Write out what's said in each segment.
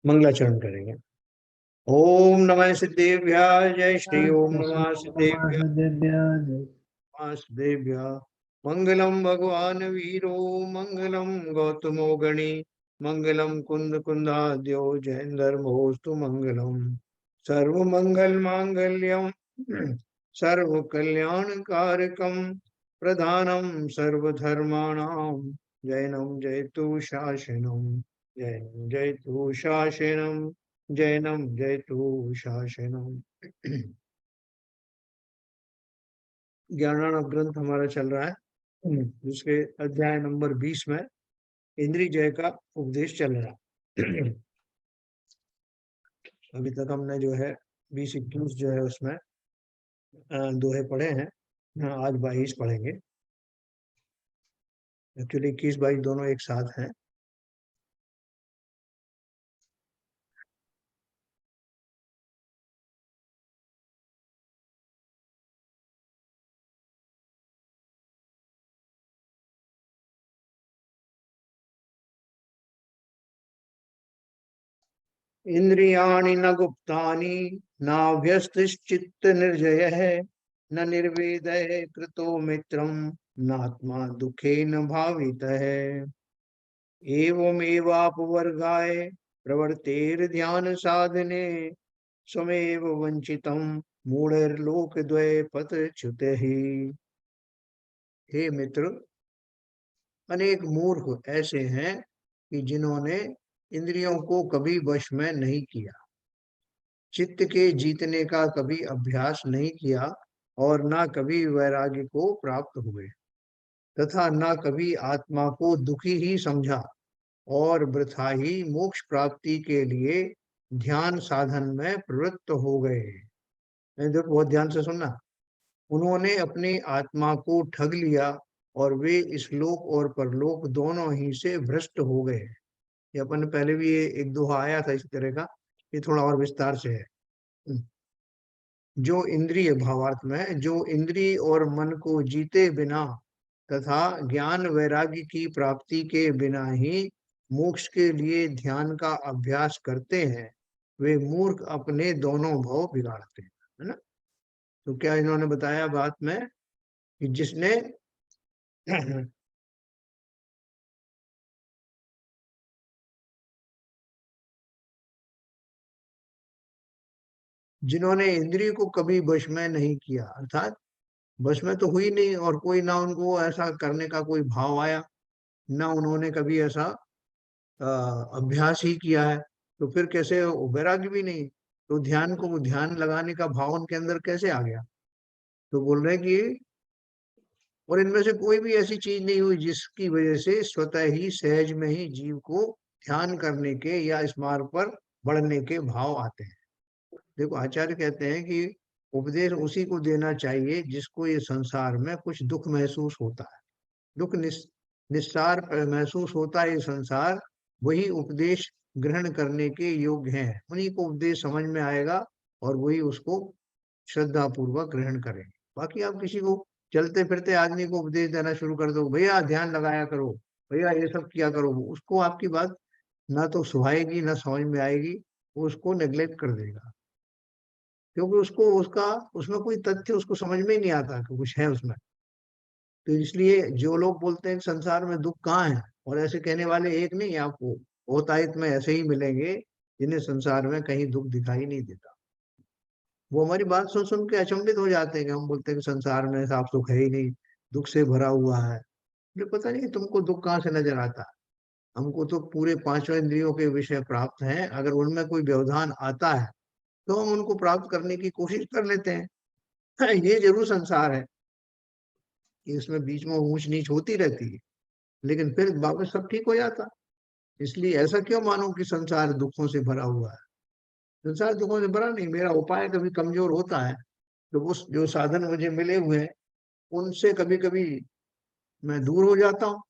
मंगलाचरण करेंगे। ओम नमः सिद्धेभ्याय, जय श्री ओम जय श्री नमः ओम नमः सिद्धेभ्याय, सिद्धेभ्य जय। वासुदेभ्याय। मंगलम भगवान वीरो, मंगलम गौतमो गणी, मंगलम कुंद कुंदाद्यो, जयेंद्र मोस्तु मंगलम। सर्व मंगल मांगल्यम सर्व कल्याण कारकम, प्रधानम सर्वधर्माणाम, जैनम जयतु शासनम, जैनम जयतु शासनम, जैनम जयतु शासनम। ज्ञानार्णव ग्रंथ हमारा चल रहा है, जिसके अध्याय नंबर 20 में इंद्रिय जय का उपदेश चल रहा है। अभी तक हमने जो है 20-21 जो है उसमें दोहे पढ़े हैं। आज 22 पढ़ेंगे। एक्चुअली 21-22 दोनों एक साथ हैं। इंद्रियाणि न गुप्तानि, नाभ्यस्तश्चित्त निर्जयः, न निर्वेदः कृतो मित्रं, नात्मा दुखेन भावितः। एवमेवापवर्गाय प्रवर्तेर्ध्यान साधने, स्वमेव वंचितं मूढ़ैर्लोकद्वय पथच्युतैः। हे मित्र, अनेक मूर्ख ऐसे हैं कि जिन्होंने इंद्रियों को कभी वश में नहीं किया, चित्त के जीतने का कभी अभ्यास नहीं किया, और ना कभी वैराग्य को प्राप्त हुए, तथा ना कभी आत्मा को दुखी ही समझा, और वृथा ही मोक्ष प्राप्ति के लिए ध्यान साधन में प्रवृत्त हो गए। देखो, बहुत ध्यान से सुनना। उन्होंने अपनी आत्मा को ठग लिया, और वे इस लोक और परलोक दोनों ही से भ्रष्ट हो गए। ये अपन ने पहले भी ये एक दोहा आया था इस तरह का, ये थोड़ा और विस्तार से है। जो इंद्रिय भावार्थ में, जो इंद्रिय और मन को जीते बिना तथा ज्ञान वैराग्य की प्राप्ति के बिना ही मोक्ष के लिए ध्यान का अभ्यास करते हैं, वे मूर्ख अपने दोनों भाव बिगाड़ते हैं, है ना। तो क्या इन्होंने बताया बात में कि जिसने जिन्होंने इंद्रिय को कभी वश में नहीं किया, अर्थात वश में तो हुई नहीं, और कोई ना उनको ऐसा करने का कोई भाव आया, ना उन्होंने कभी ऐसा अभ्यास ही किया है, तो फिर कैसे वैराग्य भी नहीं, तो ध्यान लगाने का भाव उनके अंदर कैसे आ गया। तो बोल रहे हैं कि और इनमें से कोई भी ऐसी चीज नहीं हुई जिसकी वजह से स्वतः ही सहज में ही जीव को ध्यान करने के या इस मार्ग पर बढ़ने के भाव आते हैं। देखो, आचार्य कहते हैं कि उपदेश उसी को देना चाहिए जिसको ये संसार में कुछ दुख महसूस होता है, दुख निस्सार महसूस होता है ये संसार, वही उपदेश ग्रहण करने के योग्य हैं, उन्हीं को उपदेश समझ में आएगा, और वही उसको श्रद्धा पूर्वक ग्रहण करेंगे। बाकी आप किसी को चलते फिरते आदमी को उपदेश देना शुरू कर दो, भैया ध्यान लगाया करो, भैया ये सब किया करो, उसको आपकी बात ना तो सुहाएगी ना समझ में आएगी, वो उसको नेग्लेक्ट कर देगा, क्योंकि उसको उसका उसमें कोई तथ्य उसको समझ में ही नहीं आता कि कुछ है उसमें। तो इसलिए जो लोग बोलते हैं कि संसार में दुख कहाँ है, और ऐसे कहने वाले एक नहीं, आपको बहुतायत में ऐसे ही मिलेंगे जिन्हें संसार में कहीं दुख दिखाई नहीं देता। वो हमारी बात सुन सुन के अचंभित हो जाते हैं कि हम बोलते हैं कि संसार में साफ सुख है ही नहीं, दुख से भरा हुआ है। मुझे पता नहीं तुमको दुख कहाँ से नजर आता है। हमको तो पूरे पांचों इंद्रियों के विषय प्राप्त हैं, अगर उनमें कोई व्यवधान आता है तो हम उनको प्राप्त करने की कोशिश कर लेते हैं। ये जरूर संसार है कि इसमें बीच में ऊंच नीच होती रहती है, लेकिन फिर वापस सब ठीक हो जाता। इसलिए ऐसा क्यों मानो कि संसार दुखों से भरा हुआ है। संसार दुखों से भरा नहीं, मेरा उपाय कभी कमजोर होता है, तो उस जो साधन मुझे मिले हुए हैं उनसे कभी कभी मैं दूर हो जाता हूँ,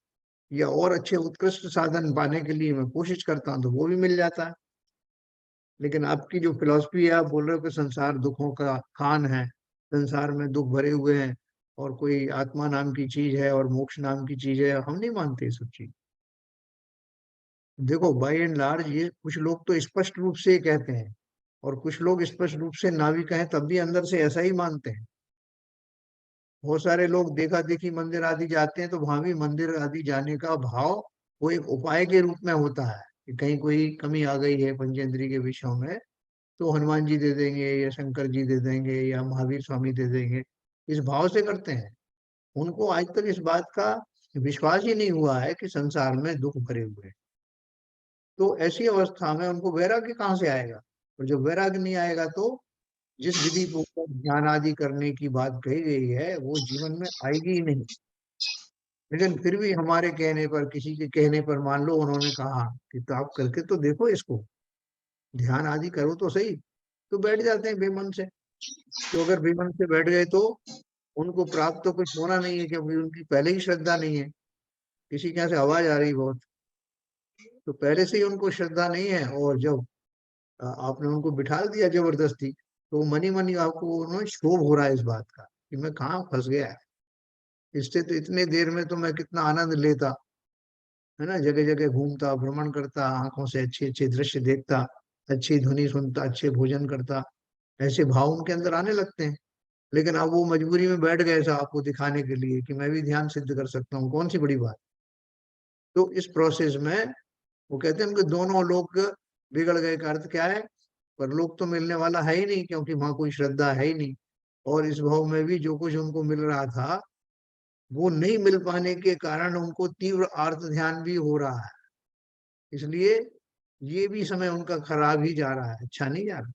या और अच्छे उत्कृष्ट साधन पाने के लिए मैं कोशिश करता हूँ तो वो भी मिल जाता है। लेकिन आपकी जो फिलॉसफी है, आप बोल रहे हो कि संसार दुखों का खान है, संसार में दुख भरे हुए हैं, और कोई आत्मा नाम की चीज है और मोक्ष नाम की चीज है, हम नहीं मानते ये सब चीज। देखो बाय एंड लार्ज ये कुछ लोग तो स्पष्ट रूप से कहते हैं, और कुछ लोग स्पष्ट रूप से ना भी कहें तब भी अंदर से ऐसा ही मानते हैं। बहुत सारे लोग देखा देखी मंदिर आदि जाते हैं, तो वहां भी मंदिर आदि जाने का भाव वो एक उपाय के रूप में होता है कि कहीं कोई कमी आ गई है पंचेंद्रिय के विषयों में, तो हनुमान जी दे देंगे या शंकर जी दे देंगे या महावीर स्वामी दे देंगे, इस भाव से करते हैं। उनको आज तक इस बात का विश्वास ही नहीं हुआ है कि संसार में दुख भरे हुए हैं। तो ऐसी अवस्था में उनको वैराग्य कहाँ से आएगा? और जब वैराग्य नहीं आएगा तो जिस विधि को ध्यान आदि करने की बात कही गई है वो जीवन में आएगी ही नहीं। लेकिन फिर भी हमारे कहने पर, किसी के कहने पर, मान लो उन्होंने कहा कि तो आप करके तो देखो इसको, ध्यान आदि करो तो सही, तो बैठ जाते हैं बेमन से। तो अगर बेमन से बैठ गए तो उनको प्राप्त तो कुछ होना नहीं है, क्योंकि उनकी पहले ही श्रद्धा नहीं है। किसी के यहाँ से आवाज आ रही बहुत, तो पहले से ही उनको श्रद्धा नहीं है, और जब आपने उनको बिठा दिया जबरदस्ती, तो मनी मनी आपको उन्होंने क्षोभ हो रहा है इस बात का कि मैं कहाँ फंस गया है। इससे तो इतने देर में तो मैं कितना आनंद लेता, है ना, जगह जगह घूमता, भ्रमण करता, आंखों से अच्छे अच्छे दृश्य देखता, अच्छी ध्वनि सुनता, अच्छे भोजन करता। ऐसे भाव उनके अंदर आने लगते हैं। लेकिन अब वो मजबूरी में बैठ गए ऐसा आपको दिखाने के लिए कि मैं भी ध्यान सिद्ध कर सकता हूँ, कौन सी बड़ी बात। तो इस प्रोसेस में वो कहते हैं उनके दोनों लोग बिगड़ गए का अर्थ क्या है? परलोक तो मिलने वाला है ही नहीं, क्योंकि वहां कोई श्रद्धा है ही नहीं। और इस भाव में भी जो कुछ उनको मिल रहा था वो नहीं मिल पाने के कारण उनको तीव्र आर्त ध्यान भी हो रहा है। इसलिए ये भी समय उनका खराब ही जा रहा है, अच्छा नहीं जा रहा।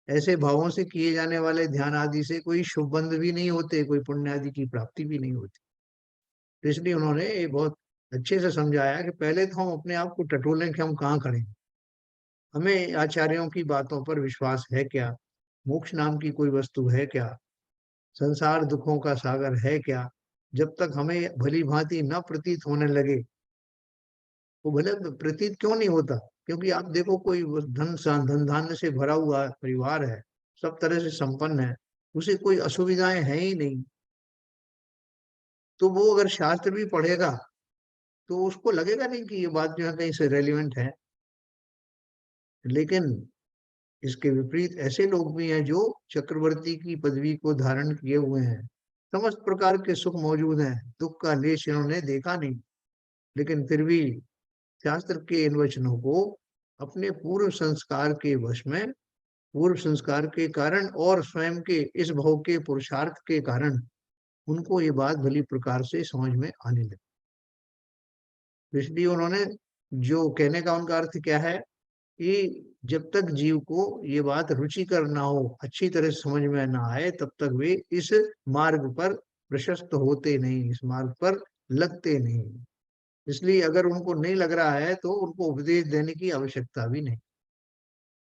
ऐसे भावों से किए जाने वाले ध्यान आदि से कोई शुभ बंध भी नहीं होते, कोई पुण्य आदि की प्राप्ति भी नहीं होती। तो इसलिए उन्होंने ये बहुत अच्छे से समझाया कि पहले तो हम अपने आप को टटोलें कि हम कहाँ खड़े हैं। हमें आचार्यों की बातों पर विश्वास है क्या? मोक्ष नाम की कोई वस्तु है क्या? संसार दुखों का सागर है क्या? जब तक हमें भली भांति न प्रतीत होने लगे, वो भले प्रतीत क्यों नहीं होता, क्योंकि आप देखो कोई धन धान्य से भरा हुआ परिवार है, सब तरह से संपन्न है, उसे कोई असुविधाएं हैं ही नहीं, तो वो अगर शास्त्र भी पढ़ेगा तो उसको लगेगा नहीं कि ये बात जो है कहीं से रेलिवेंट है। लेकिन इसके विपरीत ऐसे लोग भी हैं जो चक्रवर्ती की पदवी को धारण किए हुए हैं, समस्त प्रकार के सुख मौजूद हैं, दुख का लेश इन्होंने देखा नहीं, लेकिन फिर भी शास्त्र के इन वचनों को अपने पूर्व संस्कार के वश में, पूर्व संस्कार के कारण और स्वयं के इस भाव के पुरुषार्थ के कारण उनको ये बात भली प्रकार से समझ में आने लगी। इसलिए उन्होंने, जो कहने का उनका अर्थ क्या है कि जब तक जीव को ये बात रुचिकर ना हो, अच्छी तरह से समझ में ना आए, तब तक वे इस मार्ग पर प्रशस्त होते नहीं, इस मार्ग पर लगते नहीं। इसलिए अगर उनको नहीं लग रहा है तो उनको उपदेश देने की आवश्यकता भी नहीं है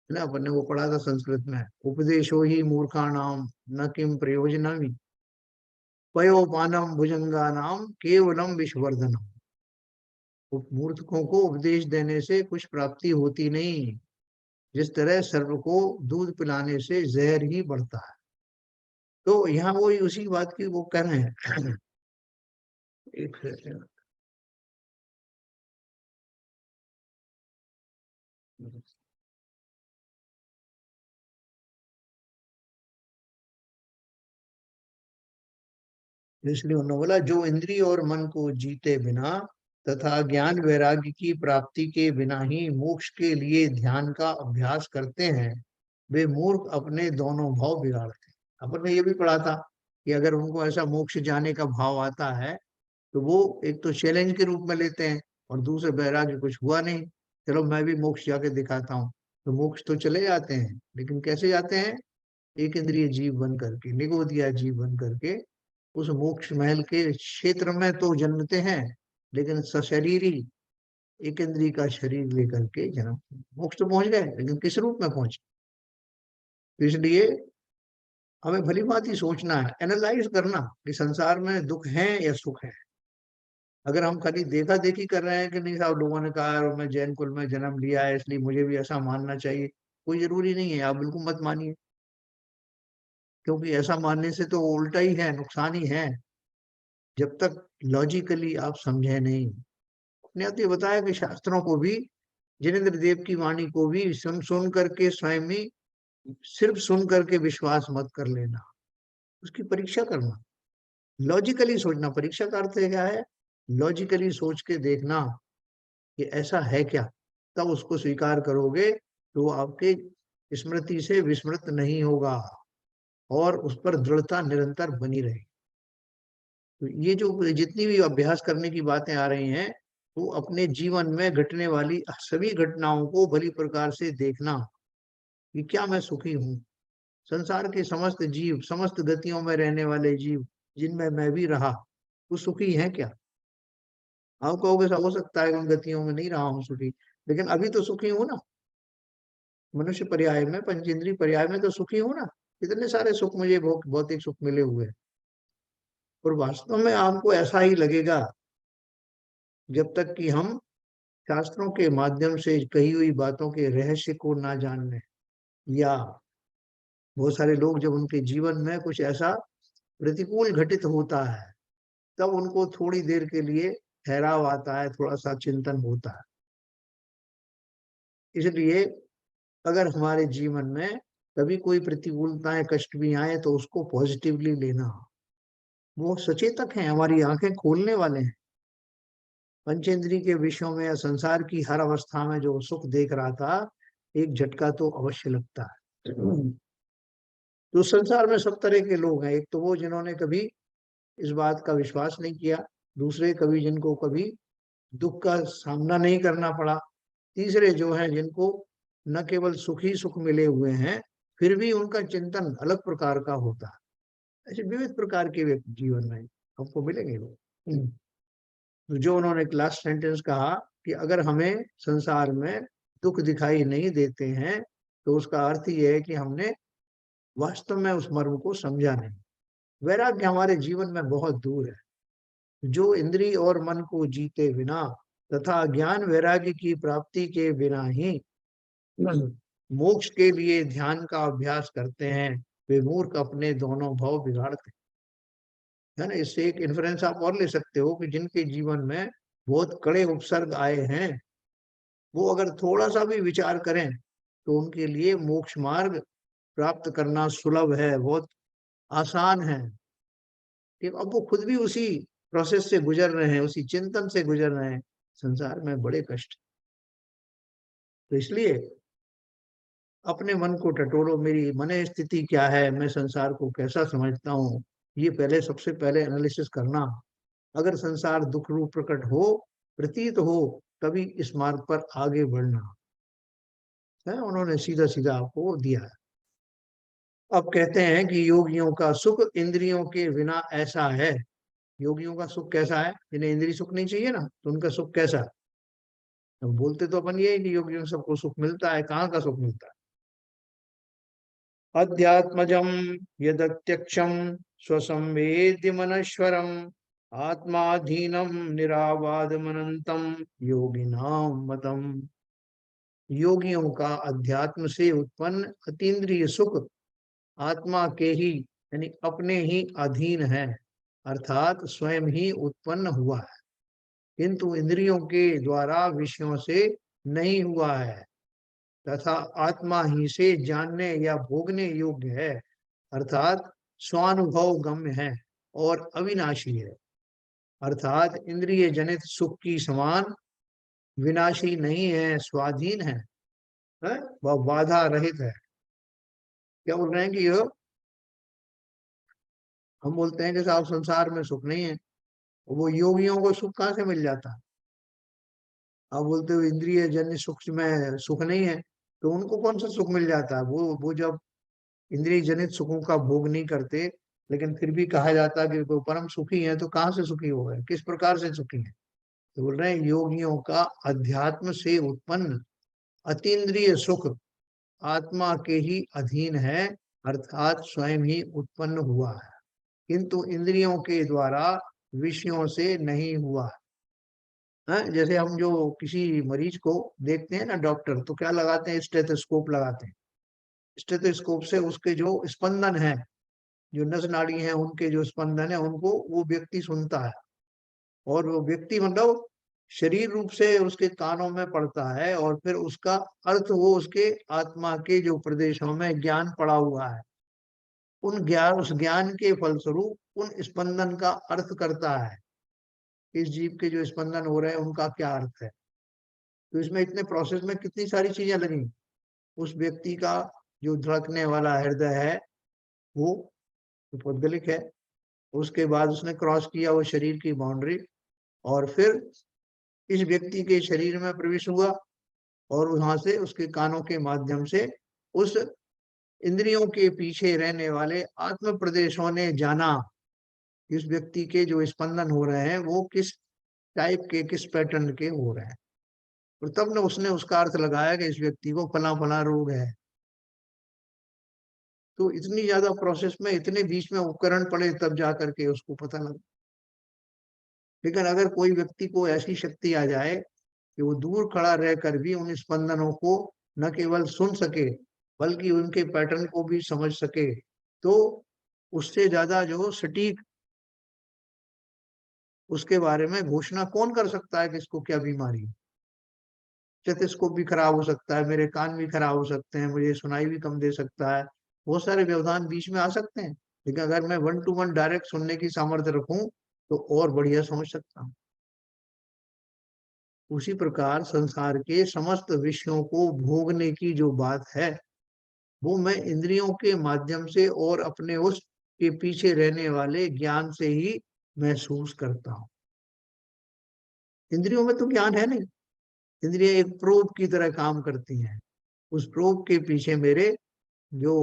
ना। अपन ने वो पढ़ा था संस्कृत में, उपदेशो ही मूर्खाणाम न किम प्रयोजनम पयोपानम भुजंगानाम केवलम विषवर्धनम। मूर्खों को उपदेश देने से कुछ प्राप्ति होती नहीं, जिस तरह सर्प को दूध पिलाने से जहर ही बढ़ता है। तो यहाँ वो उसी बात की वो कह रहे हैं। एक सेकंड। इसलिए उन्होंने बोला जो इंद्रिय और मन को जीते बिना तथा ज्ञान वैराग्य की प्राप्ति के बिना ही मोक्ष के लिए ध्यान का अभ्यास करते हैं, वे मूर्ख अपने दोनों भाव बिगाड़ते हैं। अपन ने ये भी पढ़ा था कि अगर उनको ऐसा मोक्ष जाने का भाव आता है तो वो एक तो चैलेंज के रूप में लेते हैं, और दूसरे वैराग्य कुछ हुआ नहीं, चलो मैं भी मोक्ष जाके दिखाता हूँ। तो मोक्ष तो चले जाते हैं, लेकिन कैसे जाते हैं? एक इंद्रिय जीव बन करके, निगोदिया जीव बन करके उस मोक्ष महल के क्षेत्र में तो जन्मते हैं, लेकिन सशरीरी एक इंद्रिय का शरीर लेकर के जन्म। मोक्ष तो पहुंच गए, लेकिन किस रूप में पहुंचे? तो इसलिए हमें भली भांति सोचना है, एनालाइज करना कि संसार में दुख है या सुख है। अगर हम खाली देखा देखी कर रहे हैं कि नहीं साहब लोगों ने कहा और मैं जैन कुल में जन्म लिया है इसलिए मुझे भी ऐसा मानना चाहिए, कोई जरूरी नहीं है, आप बिल्कुल मत मानिए। क्योंकि ऐसा मानने से तो उल्टा ही है, नुकसान ही है, जब तक लॉजिकली आप समझे नहीं। अपने आप ये बताया कि शास्त्रों को भी, जिनेन्द्र देव की वाणी को भी सुन करके स्वयं ही, सिर्फ सुन करके विश्वास मत कर लेना, उसकी परीक्षा करना, लॉजिकली सोचना। परीक्षा का अर्थ क्या है? लॉजिकली सोच के देखना कि ऐसा है क्या, तब उसको स्वीकार करोगे तो वो आपके स्मृति से विस्मृत नहीं होगा और उस पर दृढ़ता निरंतर बनी रहेगी। तो ये जो जितनी भी अभ्यास करने की बातें आ रही हैं, वो अपने जीवन में घटने वाली सभी घटनाओं को भली प्रकार से देखना कि क्या मैं सुखी हूँ? संसार के समस्त जीव, समस्त गतियों में रहने वाले जीव, जिनमें मैं भी रहा, वो सुखी हैं क्या? आप कहोगे हो सकता है उन गतियों में नहीं रहा हूँ सुखी, लेकिन अभी तो सुखी हूँ ना। मनुष्य पर्याय में, पंचेंद्रिय पर्याय में तो सुखी हूँ ना। इतने सारे सुख मुझे भौतिक सुख मिले हुए हैं। और वास्तव में आपको ऐसा ही लगेगा जब तक कि हम शास्त्रों के माध्यम से कही हुई बातों के रहस्य को ना जान लें, या बहुत सारे लोग जब उनके जीवन में कुछ ऐसा प्रतिकूल घटित होता है, तब उनको थोड़ी देर के लिए ठहराव आता है, थोड़ा सा चिंतन होता है। इसलिए अगर हमारे जीवन में कभी कोई प्रतिकूलताएं, कष्ट भी आए, तो उसको पॉजिटिवली लेना। वो सचेतक हैं, हमारी आंखें खोलने वाले हैं। पंचेंद्रिय के विषयों में या संसार की हर अवस्था में जो सुख देख रहा था, एक झटका तो अवश्य लगता है। तो संसार में सब तरह के लोग हैं। एक तो वो जिन्होंने कभी इस बात का विश्वास नहीं किया, दूसरे कभी जिनको कभी दुख का सामना नहीं करना पड़ा, तीसरे जो हैं जिनको न केवल सुख ही सुख मिले हुए हैं, फिर भी उनका चिंतन अलग प्रकार का होता है। ऐसे विविध प्रकार के व्यक्ति जीवन में हमको मिलेंगे लोग। तो जो उन्होंने लास्ट सेंटेंस कहा कि अगर हमें संसार में दुख दिखाई नहीं देते हैं, तो उसका अर्थ ये है कि हमने वास्तव में उस मर्म को समझा नहीं। वैराग्य हमारे जीवन में बहुत दूर है। जो इंद्रिय और मन को जीते बिना तथा ज्ञान वैराग्य की प्राप्ति के बिना ही मोक्ष के लिए ध्यान का अभ्यास करते हैं, वे मूर्ख अपने दोनों भाव बिगाड़ते है ना। इससे एक इन्फ्रेंस आप और ले सकते हो कि जिनके जीवन में बहुत कड़े उपसर्ग आए हैं, वो अगर थोड़ा सा भी विचार करें, तो उनके लिए मोक्ष मार्ग प्राप्त करना सुलभ है, बहुत आसान है। कि अब वो खुद भी उसी प्रोसेस से गुजर रहे हैं, उसी चिंतन से गुजर रहे हैं। संसार में बड़े कष्ट, तो इसलिए अपने मन को टटोलो, मेरी मन स्थिति क्या है, मैं संसार को कैसा समझता हूँ, ये पहले सबसे पहले एनालिसिस करना। अगर संसार दुख रूप प्रकट हो, प्रतीत हो, तभी इस मार्ग पर आगे बढ़ना है। उन्होंने सीधा सीधा आपको दिया है। अब कहते हैं कि योगियों का सुख इंद्रियों के बिना ऐसा है। योगियों का सुख कैसा है? जिन्हें इंद्रिय सुख नहीं चाहिए ना, तो उनका सुख कैसा है? अब बोलते तो अपन ये कि योगियों को सबको सुख मिलता है, कहाँ का सुख मिलता है? अध्यात्मजम यदत्यक्षम स्वसंवेद्य मनश्वरम आत्माधीनम निरावादमनंतम योगिनाम मतम। योगियों का अध्यात्म से उत्पन्न अतीन्द्रिय सुख आत्मा के ही, यानी अपने ही अधीन है, अर्थात स्वयं ही उत्पन्न हुआ है, किंतु इंद्रियों के द्वारा विषयों से नहीं हुआ है, तथा आत्मा ही से जानने या भोगने योग्य है, अर्थात स्वानुभव गम्य है और अविनाशी है। अर्थात इंद्रिय जनित सुख की समान विनाशी नहीं है, स्वाधीन है? वह बाधा रहित है। क्या बोल रहे हैं कि यो हम बोलते हैं कि साहब संसार में सुख नहीं है, वो योगियों को सुख कहाँ से मिल जाता है? आप बोलते हो इंद्रिय जन्य सुख में सुख नहीं है, तो उनको कौन सा सुख मिल जाता है? वो जब इंद्रिय जनित सुखों का भोग नहीं करते, लेकिन फिर भी कहा जाता है कि वो परम सुखी है, तो कहाँ से सुखी हो गए, किस प्रकार से सुखी है? तो बोल रहे हैं योगियों का अध्यात्म से उत्पन्न अतीन्द्रिय सुख आत्मा के ही अधीन है, अर्थात स्वयं ही उत्पन्न हुआ है, किंतु इंद्रियों के द्वारा विषयों से नहीं हुआ है। जैसे हम जो किसी मरीज को देखते हैं ना, डॉक्टर तो क्या लगाते हैं? स्टेथोस्कोप लगाते हैं। स्टेथोस्कोप से उसके जो स्पंदन है, जो नस नाड़ी हैं उनके जो स्पंदन है उनको वो व्यक्ति सुनता है, और वो व्यक्ति मतलब शरीर रूप से उसके कानों में पड़ता है, और फिर उसका अर्थ वो उसके आत्मा के जो प्रदेशों में ज्ञान पड़ा हुआ है, उस ज्ञान के फलस्वरूप उन स्पंदन का अर्थ करता है। इस जीव के जो स्पंदन हो रहे हैं उनका क्या अर्थ है। तो इसमें इतने प्रोसेस में कितनी सारी चीजें लगी। उस व्यक्ति का जो धड़कने वाला हृदय है वो पौद्गलिक है, उसके बाद उसने क्रॉस किया वो शरीर की बाउंड्री, और फिर इस व्यक्ति के शरीर में प्रवेश हुआ, और वहां से उसके कानों के माध्यम से उस इंद्रियों के पीछे रहने वाले आत्म प्रदेशों ने जाना इस व्यक्ति के जो स्पंदन हो रहे हैं वो किस टाइप के, किस पैटर्न के हो रहे हैं। और तब ने उसने उसका अर्थ लगाया कि इस व्यक्ति को फला फला रोग है। तो इतनी ज्यादा प्रोसेस में इतने बीच में उपकरण पड़े तब जाकर के उसको पता लगा। लेकिन अगर कोई व्यक्ति को ऐसी शक्ति आ जाए कि वो दूर खड़ा रहकर भी उन स्पंदनों को न केवल सुन सके बल्कि उनके पैटर्न को भी समझ सके, तो उससे ज्यादा जो सटीक उसके बारे में घोषणा कौन कर सकता है कि इसको क्या बीमारी है। स्टेथोस्कोप भी खराब हो सकता है, मेरे कान भी खराब हो सकते हैं, मुझे सुनाई भी कम दे सकता है, बहुत सारे व्यवधान बीच में आ सकते हैं। लेकिन अगर मैं 1 to 1 डायरेक्ट सुनने की सामर्थ्य रखूं तो और बढ़िया समझ सकता हूँ। उसी प्रकार संसार के समस्त विषयों को भोगने की जो बात है वो मैं इंद्रियों के माध्यम से और अपने उस के पीछे रहने वाले ज्ञान से ही महसूस करता हूँ। इंद्रियों में तो ज्ञान है नहीं, इंद्रियां एक प्रोब की तरह काम करती हैं। उस प्रोब के पीछे मेरे जो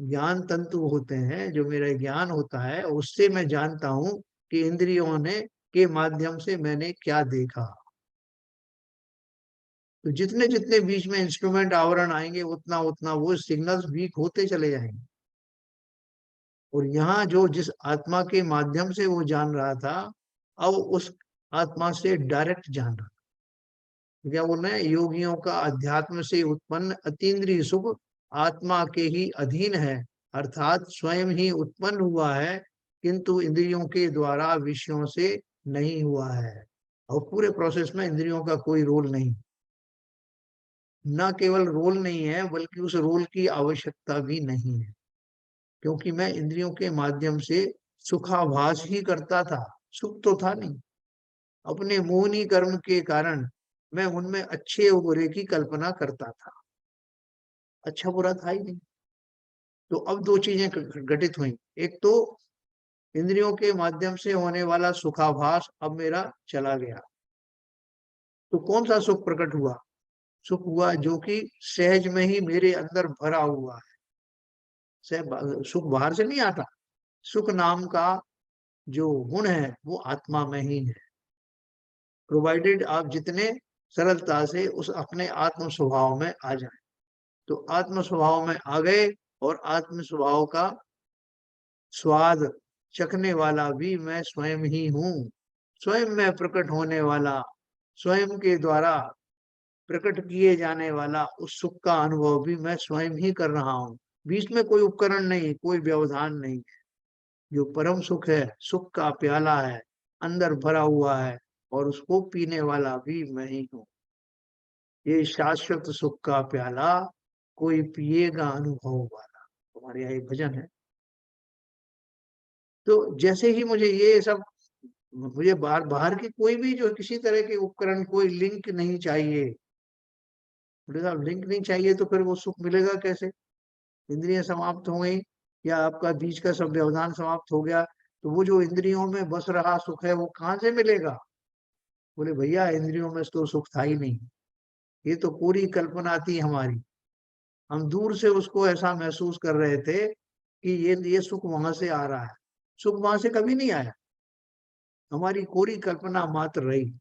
ज्ञान तंतु होते हैं, जो मेरा ज्ञान होता है, उससे मैं जानता हूं कि इंद्रियों ने के माध्यम से मैंने क्या देखा। तो जितने जितने बीच में इंस्ट्रूमेंट आवरण आएंगे उतना उतना वो सिग्नल्स वीक होते चले जाएंगे। और यहाँ जो जिस आत्मा के माध्यम से वो जान रहा था, अब उस आत्मा से डायरेक्ट जान रहा। क्या बोल रहे हैं, योगियों का अध्यात्म से उत्पन्न अतीन्द्रिय सुख आत्मा के ही अधीन है, अर्थात स्वयं ही उत्पन्न हुआ है किंतु इंद्रियों के द्वारा विषयों से नहीं हुआ है। और पूरे प्रोसेस में इंद्रियों का कोई रोल नहीं, न केवल रोल नहीं है बल्कि उस रोल की आवश्यकता भी नहीं है, क्योंकि मैं इंद्रियों के माध्यम से सुखाभास ही करता था, सुख तो था नहीं। अपने मोहनी कर्म के कारण मैं उनमें अच्छे और बुरे की कल्पना करता था, अच्छा बुरा था ही नहीं। तो अब दो चीजें घटित हुई। एक तो इंद्रियों के माध्यम से होने वाला सुखाभास अब मेरा चला गया। तो कौन सा सुख प्रकट हुआ? सुख हुआ जो कि सहज में ही मेरे अंदर भरा हुआ है। सुख बाहर से नहीं आता, सुख नाम का जो गुण है वो आत्मा में ही है, प्रोवाइडेड आप जितने सरलता से उस अपने आत्म स्वभाव में आ जाए। तो आत्म स्वभाव में आ गए, और आत्म स्वभाव का स्वाद चखने वाला भी मैं स्वयं ही हूँ। स्वयं में प्रकट होने वाला, स्वयं के द्वारा प्रकट किए जाने वाला उस सुख का अनुभव भी मैं स्वयं ही कर रहा हूँ। बीच में कोई उपकरण नहीं, कोई व्यवधान नहीं। जो परम सुख है, सुख का प्याला है, अंदर भरा हुआ है, और उसको पीने वाला भी मैं ही हूँ। ये शाश्वत सुख का प्याला कोई पिएगा अनुभव वाला, हमारे यहाँ एक भजन है। तो जैसे ही मुझे ये सब, मुझे बाहर बाहर की कोई भी जो किसी तरह के उपकरण, कोई लिंक नहीं चाहिए। बोले साहब लिंक नहीं चाहिए तो फिर वो सुख मिलेगा कैसे? इंद्रियां समाप्त हो गई, या आपका बीच का सब व्यवधान समाप्त हो गया, तो वो जो इंद्रियों में बस रहा सुख है वो कहाँ से मिलेगा? बोले भैया इंद्रियों में तो सुख था ही नहीं, ये तो पूरी कल्पना थी हमारी। हम दूर से उसको ऐसा महसूस कर रहे थे कि ये सुख वहां से आ रहा है। सुख वहां से कभी नहीं आया, हमारी कोरी कल्पना मात्र रही।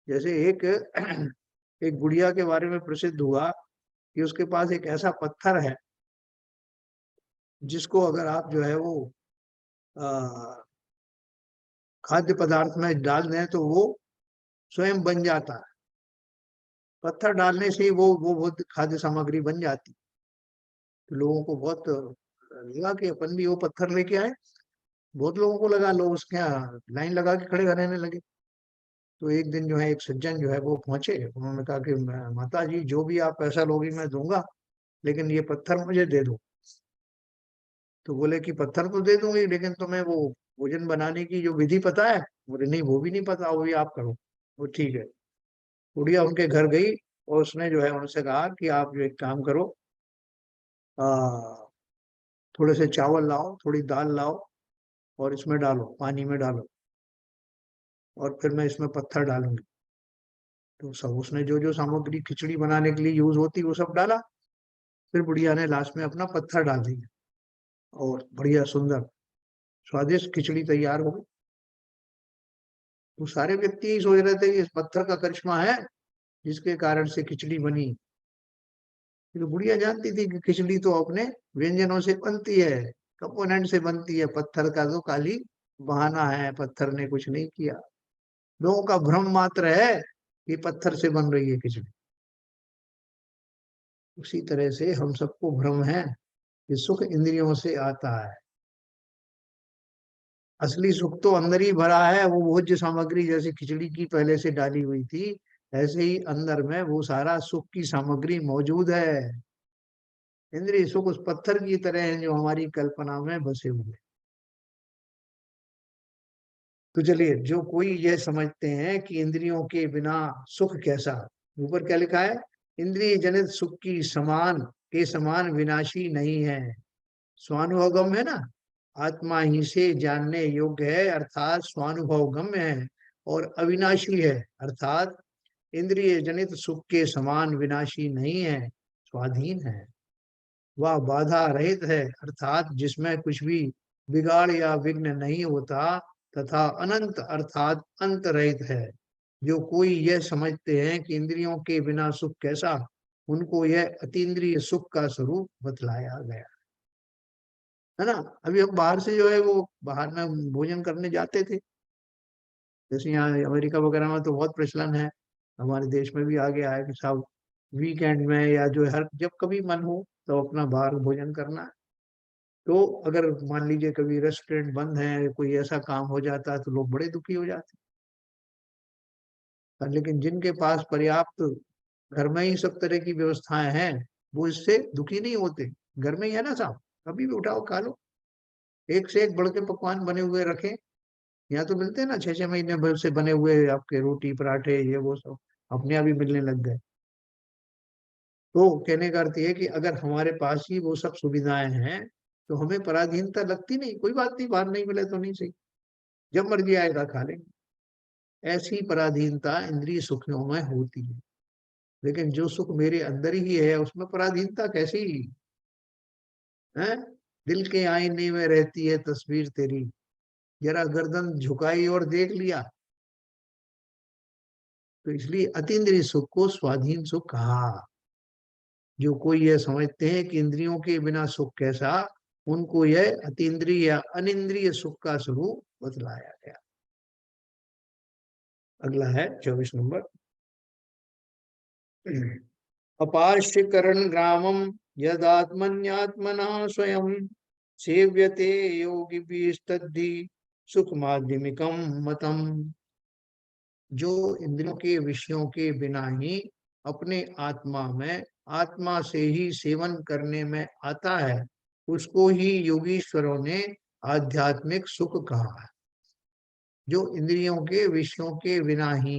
जैसे एक एक गुड़िया के बारे में प्रसिद्ध हुआ कि उसके पास एक ऐसा पत्थर है जिसको अगर आप जो है वो खाद्य पदार्थ में डाल दें तो वो स्वयं बन जाता है। पत्थर डालने से ही वो बहुत खाद्य सामग्री बन जाती। तो लोगों को बहुत लगा कि अपन भी वो पत्थर लेके आए। बहुत लोगों को लगा, लोग उसके यहाँ लाइन लगा के खड़े रहने लगे। तो एक दिन जो है एक सज्जन जो है वो पहुंचे, उन्होंने कहा कि माता जी जो भी आप पैसा लोगी मैं दूंगा, लेकिन ये पत्थर मुझे दे दो। तो बोले कि पत्थर तो दे दूंगी, लेकिन तुम्हें वो भोजन बनाने की जो विधि पता है? बोले नहीं, वो भी नहीं पता, वो भी आप करो। वो ठीक है। बुढ़िया उनके घर गई और उसने जो है उनसे कहा कि आप जो एक काम करो, आ, थोड़े से चावल लाओ, थोड़ी दाल लाओ, और इसमें डालो, पानी में डालो, और फिर मैं इसमें पत्थर डालूंगी। तो सब उसने जो जो सामग्री खिचड़ी बनाने के लिए यूज होती वो सब डाला। फिर बुढ़िया ने लास्ट में अपना पत्थर डाल दिया, और बढ़िया सुंदर स्वादिष्ट खिचड़ी तैयार हो गई। तो सारे व्यक्ति यही सोच रहे थे कि इस पत्थर का करिश्मा है जिसके कारण से खिचड़ी बनी। तो बुढ़िया जानती थी कि खिचड़ी तो अपने व्यंजनों से बनती है, कंपोनेंट से बनती है, पत्थर का तो खाली बहाना है, पत्थर ने कुछ नहीं किया। लोगों का भ्रम मात्र है कि पत्थर से बन रही है खिचड़ी। उसी तरह से हम सबको भ्रम है कि सुख इंद्रियों से आता है। असली सुख तो अंदर ही भरा है, वो भोज्य सामग्री जैसे खिचड़ी की पहले से डाली हुई थी, ऐसे ही अंदर में वो सारा सुख की सामग्री मौजूद है। इंद्रिय सुख उस पत्थर की तरह है जो हमारी कल्पना में बसे हुए। तो चलिए, जो कोई यह समझते हैं कि इंद्रियों के बिना सुख कैसा, ऊपर क्या लिखा है? इंद्रिय जनित सुख की समान के समान विनाशी नहीं है। स्वानुभवगम है ना, आत्मा ही से जानने योग्य है, अर्थात स्वानुभव गम्य है, और अविनाशी है, अर्थात इंद्रिय जनित सुख के समान विनाशी नहीं है, स्वाधीन है। वह बाधा रहित है, अर्थात जिसमें कुछ भी बिगाड़ या विघ्न नहीं होता, तथा अनंत अर्थात अंत रहित है। जो कोई यह समझते हैं कि इंद्रियों के बिना सुख कैसा, उनको यह अतीन्द्रिय सुख का स्वरूप बतलाया गया है ना। अभी हम बाहर से जो है वो बाहर में भोजन करने जाते थे, जैसे यहाँ अमेरिका वगैरह में तो बहुत प्रचलन है, हमारे देश में भी आ गया है कि साहब वीकेंड में या जो है हर जब कभी मन हो तो अपना बाहर भोजन करना है। तो अगर मान लीजिए कभी रेस्टोरेंट बंद है, कोई ऐसा काम हो जाता है, तो लोग बड़े दुखी हो जाते हैं। लेकिन जिनके पास पर्याप्त घर में ही सब तरह की व्यवस्थाएं हैं, वो इससे दुखी नहीं होते। घर में ही है ना साहब, कभी भी उठाओ खा लो, एक से एक बढ़ के पकवान बने हुए रखे। यहाँ तो मिलते हैं ना 6-6 महीने भर से बने हुए आपके रोटी पराठे ये वो सब अपने आप ही मिलने लग गए। तो कहने का अर्थ ये है कि अगर हमारे पास ही वो सब सुविधाएं हैं, तो हमें पराधीनता लगती नहीं, कोई बात नहीं, बाहर नहीं मिले तो नहीं सही, जब मर्जी आएगा खा लेंगे। ऐसी पराधीनता इंद्रिय सुखों में होती है। लेकिन जो सुख मेरे अंदर ही है उसमें पराधीनता कैसी है? दिल के आईने में रहती है तस्वीर तेरी, जरा गर्दन झुकाई और देख लिया। तो इसलिए अतीन्द्रिय सुख को स्वाधीन सुख कहा। जो कोई यह समझते हैं कि इंद्रियों के बिना सुख कैसा, उनको यह अतीन्द्रिय या अनिंद्रिय सुख का स्वरूप बतलाया गया। अगला है 24 नंबर। अपाश्यकरण ग्रामम यदात्मन्यात्मना स्वयं सेव्यते योगी तद्धि सुख माध्यमिकम मतम। जो इंद्रियों के विषयों के बिना ही अपने आत्मा में आत्मा से ही सेवन करने में आता है, उसको ही योगीश्वरों ने आध्यात्मिक सुख कहा है। जो इंद्रियों के विषयों के बिना ही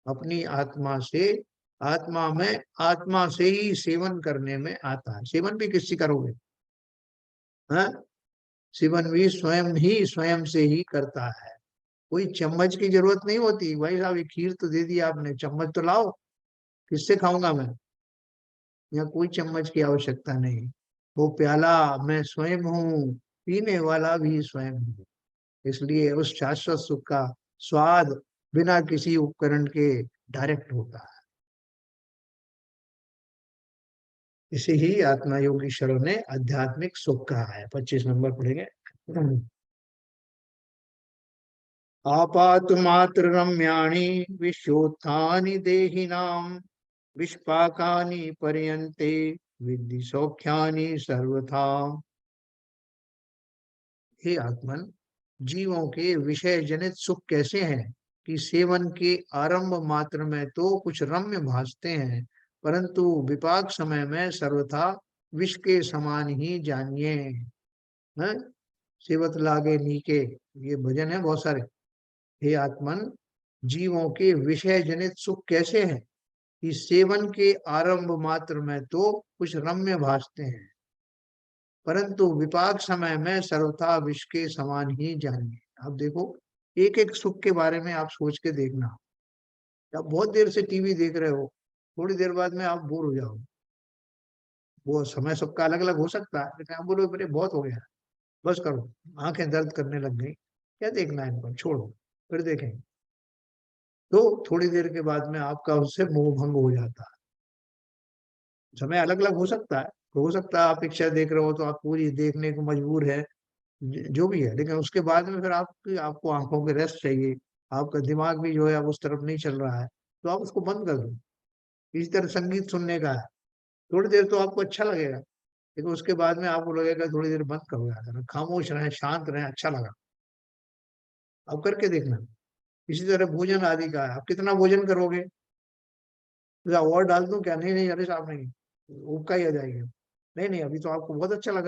अपनी आत्मा से आत्मा में आत्मा से ही सेवन करने में आता है। सेवन भी किससे करोगे? हाँ, सेवन भी स्वयं ही स्वयं से ही करता है। कोई चम्मच की जरूरत नहीं होती, भाई साहब ये खीर तो दे दी आपने, चम्मच तो लाओ, किससे खाऊंगा मैं? यहाँ कोई चम्मच की आवश्यकता नहीं। वो प्याला मैं स्वयं हूँ, पीने वाला भी स्वयं हूँ। इसलिए उस शाश्वत सुख का स्वाद बिना किसी उपकरण के डायरेक्ट होता है। इसे ही आत्मा योगीश्वरों ने आध्यात्मिक सुख कहा है। 25 नंबर पढ़ेंगे। आपात मात्र रम्याणि विश्वोत्थानि देहिनाम विष्पाकानि पर्यन्ते विद्धि सौख्यानि सर्वथा। हे आत्मन, जीवों के विषय जनित सुख कैसे हैं कि सेवन के आरंभ मात्र में तो कुछ रम्य भासते हैं, परंतु विपाक समय में सर्वथा विष के समान ही जानिए। हैं? सेवत लागे नीके, ये भजन है बहुत सारे। हे आत्मन, जीवों के विषय जनित सुख कैसे हैं कि सेवन के आरंभ मात्र में तो कुछ रम्य भासते हैं, परंतु विपाक समय में सर्वथा विष के समान ही जानिए। आप देखो, एक एक सुख के बारे में आप सोच के देखना। आप बहुत देर से टीवी देख रहे हो, थोड़ी देर बाद में आप बोर हो जाओ। वो समय सबका अलग अलग हो सकता है, लेकिन आप बोलो मेरे बहुत हो गया, बस करो, आंखें दर्द करने लग गई, क्या देखना है इनको, छोड़ो, फिर देखेंगे। तो थोड़ी देर के बाद में आपका उससे मोह भंग हो जाता है। समय अलग अलग हो सकता है, तो हो सकता है आप पिक्चर देख रहे हो तो आप पूरी देखने को मजबूर है, जो भी है, लेकिन उसके बाद में फिर आपकी आपको आंखों की रेस्ट चाहिए, आपका दिमाग भी जो है अब उस तरफ नहीं चल रहा है, तो आप उसको बंद कर दो। इसी तरह संगीत सुनने का है, थोड़ी देर तो आपको अच्छा लगेगा, लेकिन उसके बाद में आपको लगेगा थोड़ी देर बंद करो यार, खामोश रहें, शांत रहें, अच्छा लगा। अब करके देखना। इसी तरह भोजन आदि का है, आप कितना भोजन करोगे, तो और डाल दूं क्या, नहीं नहीं अरे साहब नहीं, उबका ही आ जाएगी। नहीं नहीं, अभी तो आपको बहुत अच्छा लग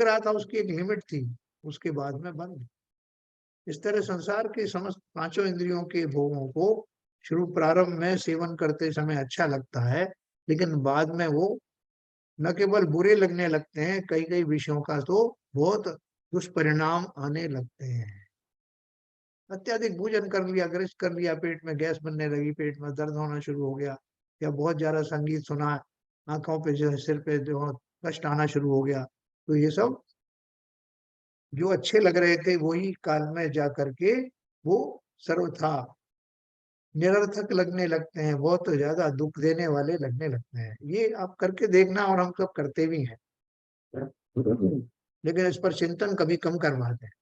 रहा था, उसकी एक लिमिट थी, उसके बाद में बंद। इस तरह संसार के समस्त पांचों इंद्रियों के भोगों को शुरू प्रारंभ में सेवन करते समय अच्छा लगता है, लेकिन बाद में वो न केवल बुरे लगने लगते हैं, कई कई विषयों का तो बहुत दुष्परिणाम आने लगते हैं। अत्यधिक भोजन कर लिया, गरिष्ठ कर लिया, पेट में गैस बनने लगी, पेट में दर्द होना शुरू हो गया, या बहुत ज्यादा संगीत सुना, आंखों पे जो है, सिर पे जो है कष्ट आना शुरू हो गया, तो ये सब जो अच्छे लग रहे थे वही काल में जा करके वो सर्वथा निरर्थक लगने लगते हैं, बहुत ज्यादा दुख देने वाले लगने लगते हैं। ये आप करके देखना, और हम सब करते भी हैं, लेकिन इस पर चिंतन कभी कम करवाते हैं।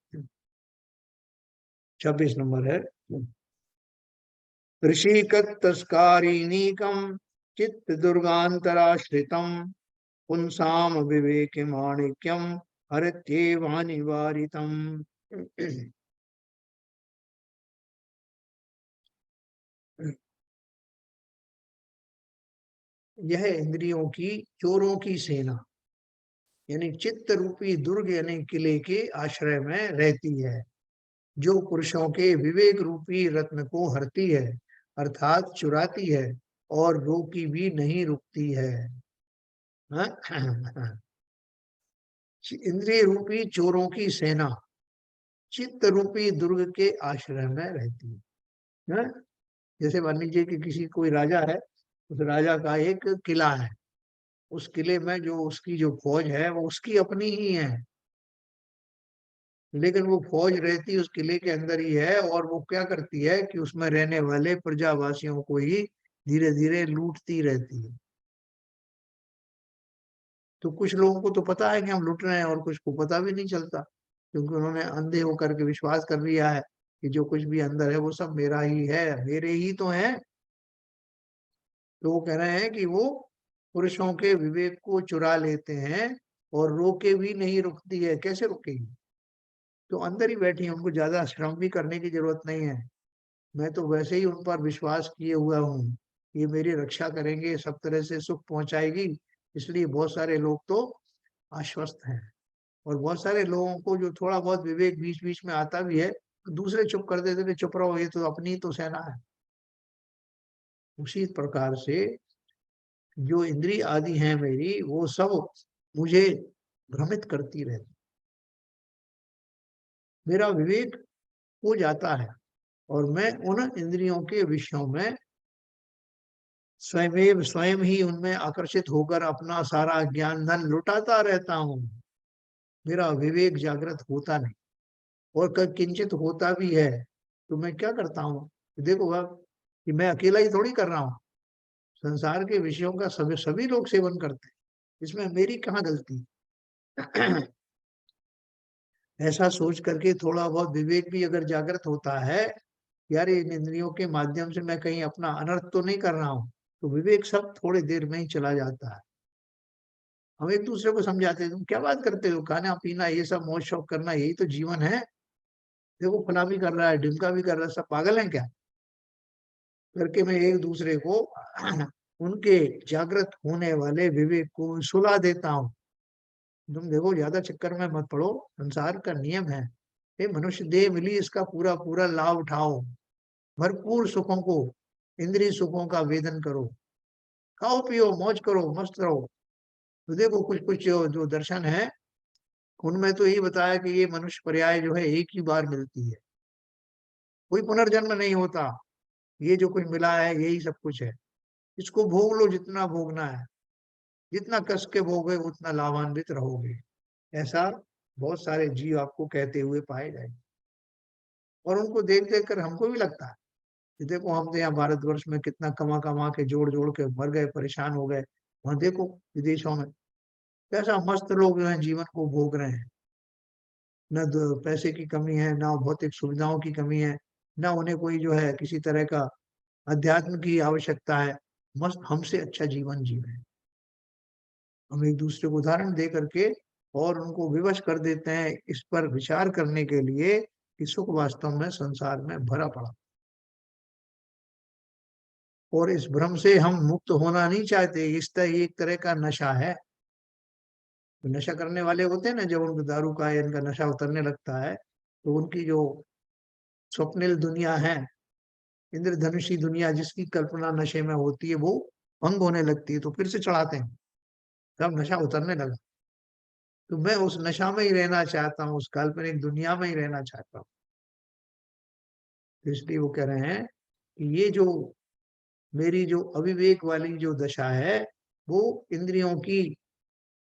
26 नंबर है, ऋषिकतस्कारीणीकम चित्त दुर्गान्तराश्रितम पुंसाम विवेक माणिक्यम हरत्येवानिवारितम। यह इंद्रियों की चोरों की सेना, यानी चित्त रूपी दुर्ग यानी किले के आश्रय में रहती है, जो पुरुषों के विवेक रूपी रत्न को हरती है, अर्थात चुराती है, और रोकी भी नहीं रुकती है। हाँ? इंद्रिय रूपी चोरों की सेना चित्त रूपी दुर्ग के आश्रय में रहती है। हाँ? जैसे मान लीजिए कि किसी कोई राजा है, उस राजा का एक किला है, उस किले में जो उसकी जो फौज है वो उसकी अपनी ही है, लेकिन वो फौज रहती उस किले के अंदर ही है, और वो क्या करती है कि उसमें रहने वाले प्रजावासियों को ही धीरे धीरे लूटती रहती है। तो कुछ लोगों को तो पता है कि हम लूट रहे हैं, और कुछ को पता भी नहीं चलता, क्योंकि उन्होंने अंधे होकर के विश्वास कर लिया है कि जो कुछ भी अंदर है वो सब मेरा ही है, मेरे ही तो है। तो वो कह रहे हैं कि वो पुरुषों के विवेक को चुरा लेते हैं, और रोके भी नहीं, रुकती है, कैसे रुकेगी, तो अंदर ही बैठी है, उनको ज्यादा श्रम भी करने की जरूरत नहीं है। मैं तो वैसे ही उन पर विश्वास किए हुआ हूँ, ये मेरी रक्षा करेंगे, सब तरह से सुख पहुंचाएगी, इसलिए बहुत सारे लोग तो आश्वस्त हैं। और बहुत सारे लोगों को जो थोड़ा बहुत विवेक बीच बीच में आता भी है, तो दूसरे चुप कर देते थे, चुप रहो, ये तो अपनी तो सेना है। उसी प्रकार से जो इंद्रिय आदि हैं मेरी, वो सब मुझे भ्रमित करती रहती, मेरा विवेक हो जाता है, और मैं उन इंद्रियों के विषयों में स्वयं ही उनमें आकर्षित होकर अपना सारा ज्ञान धन लुटाता रहता हूँ। मेरा विवेक जागृत होता नहीं, और किंचित होता भी है तो मैं क्या करता हूँ, देखो बाब, कि मैं अकेला ही थोड़ी कर रहा हूँ, संसार के विषयों का सभी सभी लोग सेवन करते हैं, इसमें मेरी कहाँ गलती। ऐसा सोच करके थोड़ा बहुत विवेक भी अगर जागृत होता है, यार इन इंद्रियों के माध्यम से मैं कहीं अपना अनर्थ तो नहीं कर रहा हूँ, तो विवेक सब थोड़ी देर में ही चला जाता है। हम एक दूसरे को समझाते हैं, तुम क्या बात करते हो, खाना पीना ये सब मौज शौक करना यही तो जीवन है। देखो फला भी कर रहा है, ढिमका भी कर रहा है, सब पागल हैं क्या, करके मैं एक दूसरे को उनके जागृत होने वाले विवेक को सुला देता हूँ। तुम देखो ज्यादा चक्कर में मत पड़ो, संसार का नियम है, ये मनुष्य देह मिली, इसका पूरा पूरा लाभ उठाओ, भरपूर सुखों को, इंद्रिय सुखों का वेदन करो, खाओ पियो मौज करो मस्त रहो। तो देखो कुछ कुछ जो दर्शन है उनमें तो यही बताया कि ये मनुष्य पर्याय जो है एक ही बार मिलती है, कोई पुनर्जन्म नहीं होता, ये जो कुछ मिला है यही सब कुछ है, इसको भोग लो जितना भोगना है, जितना कस के भोगे उतना लाभान्वित रहोगे। ऐसा बहुत सारे जीव आपको कहते हुए पाए जाएंगे, और उनको देख देख कर हमको भी लगता है कि देखो हम तो यहाँ भारतवर्ष में कितना कमा कमा के जोड़ जोड़ के मर गए, परेशान हो गए, वहां देखो विदेशों में कैसा मस्त लोग जो है जीवन को भोग रहे हैं, न पैसे की कमी है, ना भौतिक सुविधाओं की कमी है, ना उन्हें कोई जो है किसी तरह का अध्यात्म की आवश्यकता है, मस्त हमसे अच्छा जीवन जी रहे हैं। हम एक दूसरे को उदाहरण दे करके और उनको विवश कर देते हैं इस पर विचार करने के लिए कि सुख वास्तव में संसार में भरा पड़ा, और इस भ्रम से हम मुक्त होना नहीं चाहते। इस तरह एक तरह का नशा है, तो नशा करने वाले होते हैं ना, जब उनको दारू का या इनका नशा उतरने लगता है तो उनकी जो स्वप्निल दुनिया है, इंद्रधनुषी दुनिया जिसकी कल्पना नशे में होती है, वो भंग होने लगती है, तो फिर से चढ़ाते हैं, तब नशा उतरने लगा। तो मैं उस नशा में ही रहना चाहता हूँ, उस काल्पनिक दुनिया में ही रहना चाहता हूँ। तो इसलिए वो कह रहे हैं कि ये जो मेरी जो अविवेक वाली जो दशा है, वो इंद्रियों की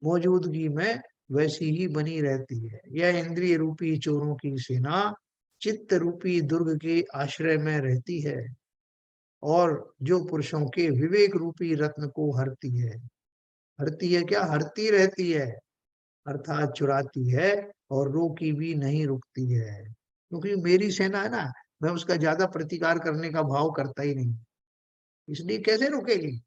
मौजूदगी में वैसी ही बनी रहती है। यह इंद्रिय रूपी चोरों की सेना चित्त रूपी दुर्ग के आश्रय में रहती है, और जो पुरुषों के विवेक रूपी रत्न को हरती है। हरती है क्या, हरती रहती है, अर्थात चुराती है, और रोकी भी नहीं रुकती है। क्योंकि मेरी सेना है ना, मैं उसका ज्यादा प्रतिकार करने का भाव करता ही नहीं, इसलिए कैसे रुकेगी,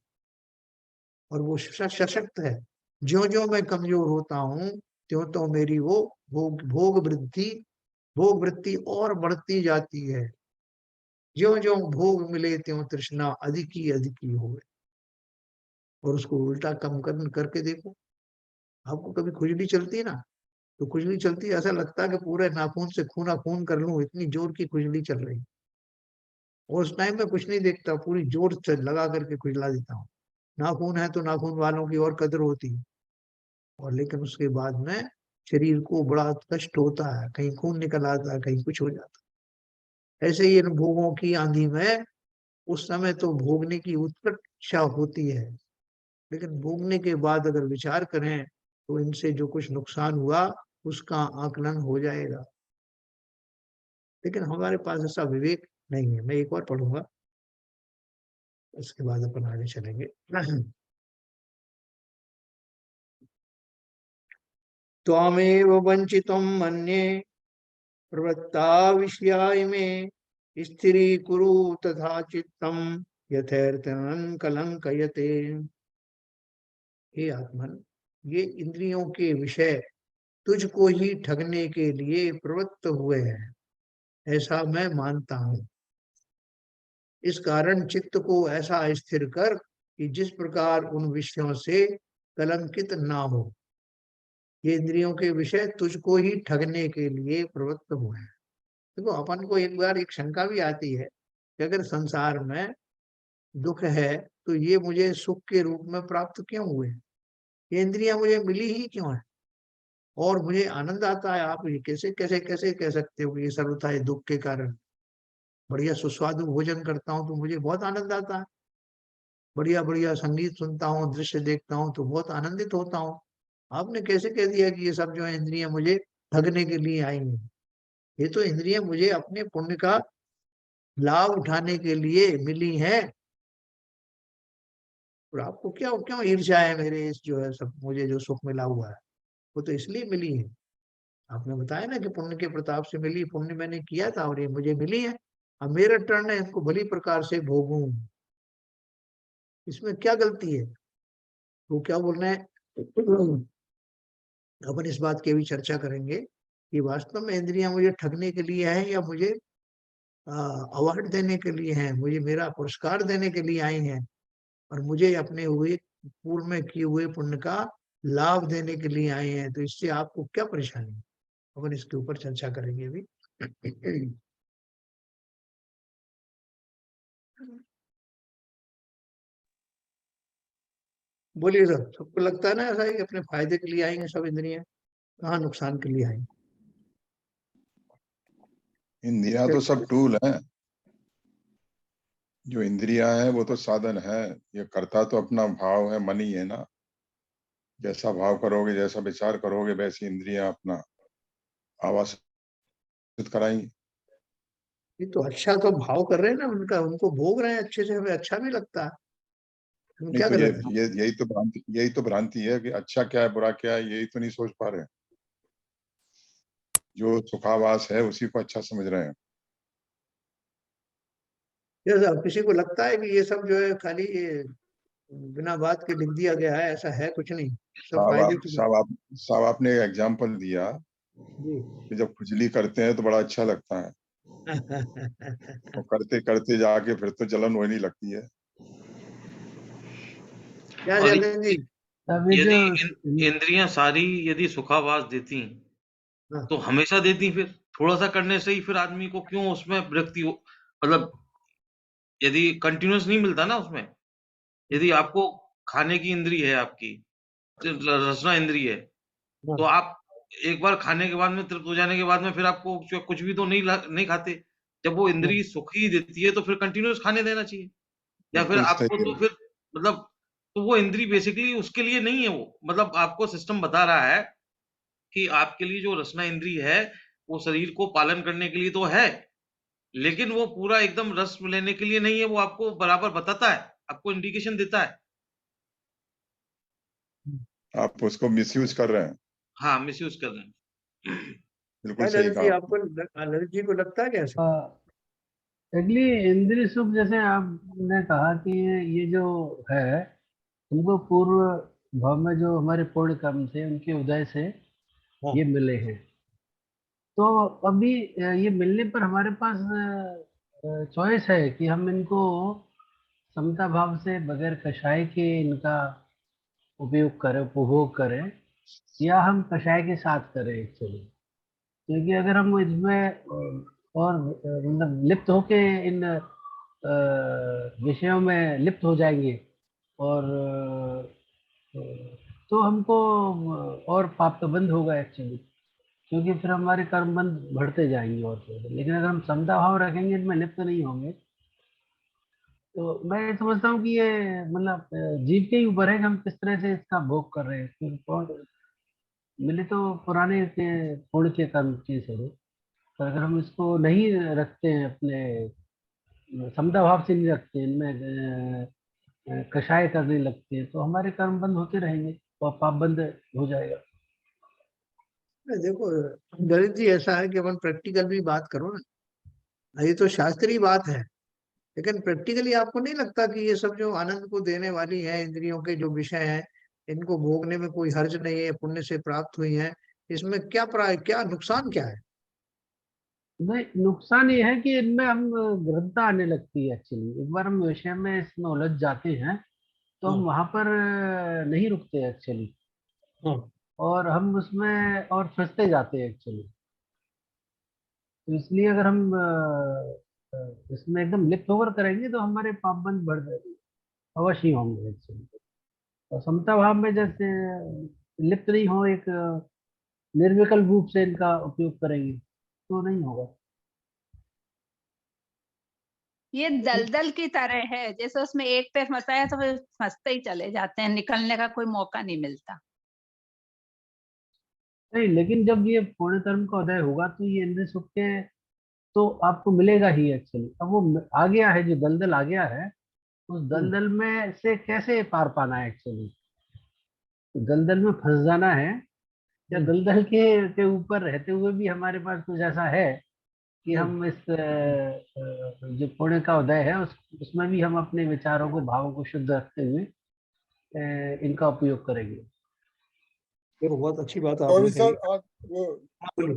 और वो सशक्त है। ज्यो ज्यो मैं कमजोर होता हूँ, त्यों तो मेरी वो भोग वृत्ति और बढ़ती जाती है। ज्यो ज्यो भोग मिले त्यों तृष्णा अधिक ही हो। और उसको उल्टा कम करके देखो, आपको कभी खुजली चलती है ना, तो खुजली चलती है, ऐसा लगता है कि पूरे नाखून से खूना खून कर लूं, इतनी जोर की खुजली चल रही। और उस टाइम में कुछ नहीं देखता, पूरी जोर से लगा करके खुजला देता हूँ। नाखून है तो नाखून वालों की और कदर होती है, और लेकिन उसके बाद में शरीर को बड़ा कष्ट होता है, कहीं खून निकल आता है, कहीं कुछ हो जाता है। ऐसे ही इन भोगों की आंधी में उस समय तो भोगने की उत्कट इच्छा होती है, लेकिन भोगने के बाद अगर विचार करें तो इनसे जो कुछ नुकसान हुआ उसका आकलन हो जाएगा। लेकिन हमारे पास ऐसा विवेक नहीं है। मैं एक और पढ़ूंगा, उसके बाद अपन आगे चलेंगे। त्वामेव वंचितुम मन्ये प्रवृत्ता विषया मे, स्थिरीकुरु तथा चित्तम यथेर्थ कलंकयते। हे आत्मन, ये इंद्रियों के विषय तुझको ही ठगने के लिए प्रवृत्त हुए हैं, ऐसा मैं मानता हूँ। इस कारण चित्त को ऐसा स्थिर कर कि जिस प्रकार उन विषयों से कलंकित ना हो। ये इंद्रियों के विषय तुझको ही ठगने के लिए प्रवृत्त हुए हैं। देखो अपन को एक बार एक शंका भी आती है कि अगर संसार में दुख है तो ये मुझे सुख के रूप में प्राप्त क्यों हुए, ये इंद्रियां मुझे मिली ही क्यों है, और मुझे आनंद आता है। आप ये कैसे कैसे कैसे कह सकते हो कि ये सब होता है दुख के कारण। बढ़िया सुस्वादु भोजन करता हूँ तो मुझे बहुत आनंद आता है, बढ़िया बढ़िया संगीत सुनता हूँ, दृश्य देखता हूँ तो बहुत आनंदित होता हूँ। आपने कैसे कह दिया कि ये सब जो है इंद्रियां मुझे ठगने के लिए आई हैं। ये तो इंद्रियां मुझे अपने पुण्य का लाभ उठाने के लिए मिली हैं। और आपको क्या क्यों ईर्ष्या है मेरे इस जो है सब मुझे जो सुख मिला हुआ है, वो तो इसलिए मिली है। आपने बताया ना कि पुण्य के प्रताप से मिली, पुण्य मैंने किया था और ये मुझे मिली है। अब मेरा टर्न है इसको भली प्रकार से भोगूं, इसमें क्या गलती है। वो क्या बोल रहे हैं, अपन इस बात की भी चर्चा करेंगे कि वास्तव में इंद्रियां मुझे ठगने के लिए है या मुझे अवार्ड देने के लिए हैं, मुझे मेरा पुरस्कार देने के लिए आई हैं और मुझे अपने हुए पूर्व में किए हुए पुण्य का लाभ देने के लिए आए हैं। तो इससे आपको क्या परेशानी है? अपन इसके ऊपर चर्चा करेंगे अभी। बोलिए सर, सबको लगता है ना ऐसा ही अपने फायदे के लिए आएंगे सब इंद्रियां, कहाँ नुकसान के लिए आएंगे? इंद्रियां तो सब टूल हैं। जो इंद्रियां हैं वो तो साधन है। ये करता तो अपना भाव है, मन ही है ना। जैसा भाव करोगे, जैसा विचार करोगे, वैसी इंद्रियां अपना आवाज कराएंगी। ये तो अच्छा तो भाव कर रहे हैं ना उनका, उनको भोग रहे हैं अच्छे से, हमें अच्छा भी लगता है। हम नहीं क्या तो ये गलत है? ये यही तो भ्रांति है कि अच्छा क्या है बुरा क्या है, यही तो नहीं सोच पा रहे। जो सुखावास है उसी को अच्छा समझ रहे हैं। जैसा किसी को लगता है कि ये सब जो है खाली ये बिना बात के लिख दिया गया है, ऐसा है कुछ नहीं, सब फायदे की बात। साहब आपने एग्जाम्पल दिया जी। कि जब खुजली करते हैं तो बड़ा अच्छा लगता है, और करते करते जाके फिर तो जलन होने लगती है। क्या और चल जी? यदि इंद्रियां सारी यदि सुखावास देती हाँ, तो हमेशा देती, फिर थोड़ा सा करने से ही फिर आदमी को क्यों उसमें विरक्ति हो? मतलब यदि कंटिन्यूअस नहीं मिलता ना उसमें, यदि आपको खाने की इंद्री है आपकी, रसना इंद्री है, हाँ, तो आप एक बार खाने के बाद में तृप्त हो जाने के बाद में फिर आपको कुछ भी तो नहीं खाते। जब वो हाँ, इंद्री सुख ही देती है तो फिर कंटिन्यूअस खाने देना चाहिए, या फिर बिल्कुल आपको सही तो है। फिर मतलब, तो वो इंद्री बेसिकली उसके लिए नहीं है। वो मतलब आपको सिस्टम बता रहा है कि आपके लिए जो रसना इंद्री है वो शरीर को पालन करने के लिए तो है, लेकिन वो पूरा एकदम रस लेने के लिए नहीं है। वो आपको बराबर बताता है, आपको इंडिकेशन देता है। आप उसको मिसयूज कर रहे हैं। हाँ, मिसयूज कर रहे हैं। बिल्कुल क्या सही ललित कहा जी, आपने। आपको ललित जी को लगता है कैसे? अगली इंद्रिय सुख, जैसे आपने कहा कि ये जो है उनको पूर्व भाव में जो हमारे पूर्ण कर्म थे उनके उदय से हाँ, ये मिले हैं। तो अभी ये मिलने पर हमारे पास चॉइस है कि हम इनको समता भाव से बगैर कषाय के इनका उपयोग करें, उपभोग करें, या हम कषाय के साथ करें एक्चुअली। क्योंकि अगर हम इसमें और मतलब लिप्त होके इन विषयों में लिप्त हो जाएंगे, और तो हमको और पाप का बंध होगा एक्चुअली। क्योंकि फिर हमारे कर्म बंध बढ़ते जाएंगे और फिर, लेकिन अगर हम समता भाव रखेंगे, इनमें लिप्त नहीं होंगे, तो मैं समझता हूँ कि ये मतलब जीव के ही ऊपर है कि हम किस तरह से इसका भोग कर रहे हैं। फिर मिले तो पुराने के पुण्य के कर्म के स्वरूप, पर अगर हम इसको नहीं रखते हैं, अपने समता भाव से नहीं रखते, इनमें कषाय करने लगते हैं, तो हमारे कर्म बंद होते रहेंगे और पाप बंद हो जाएगा। देखो ललित जी, ऐसा है कि अपन प्रैक्टिकल भी बात करो ना, ये तो शास्त्रीय बात है, लेकिन प्रैक्टिकली आपको नहीं लगता कि ये सब जो आनंद को देने वाली है, इंद्रियों के जो विषय हैं, इनको भोगने में कोई हर्ज नहीं है, पुण्य से प्राप्त हुई है, इसमें क्या नुकसान क्या है? नहीं, नुकसान ये है कि इनमें हम गृहता आने लगती है एक्चुअली। एक बार हम विषय में इसमें उलझ जाते हैं तो हम हाँ, वहां पर नहीं रुकते एक्चुअली, हाँ, और हम उसमें और फंसते जाते हैं एक्चुअली। तो इसलिए अगर हम इसमें एकदम लिप्त होकर करेंगे तो हमारे पाप बंद बढ़ अवश्य ही होंगे एक्चुअली। और समता भाव में जैसे लिप्त नहीं हो, एक निर्विकल्प रूप से इनका उपयोग करेंगे तो नहीं होगा। ये दलदल की तरह है, जैसे उसमें एक पैर फंसा है तो फिर फंसते ही चले जाते हैं, निकलने का कोई मौका नहीं मिलता। नहीं, लेकिन जब ये पूर्ण कर्म का उदय होगा तो ये इंद्रिय सुख के तो आपको मिलेगा ही एक्चुअली। अब वो आ गया है, जो दलदल आ गया है, उस हम्म, दलदल में से कैसे पार पाना है एक्चुअली। तो दलदल में फंस जाना है, या हम्म, दलदल के ऊपर रहते हुए भी हमारे पास कुछ ऐसा है कि हम्म। हम इस जो पुण्य का उदय है उसमें भी हम अपने विचारों को, भावों को शुद्ध रखते हुए इनका उपयोग करेंगे। तो बहुत अच्छी बात सॉरी आपने कही। सर, आज वो हाँ, बोलो।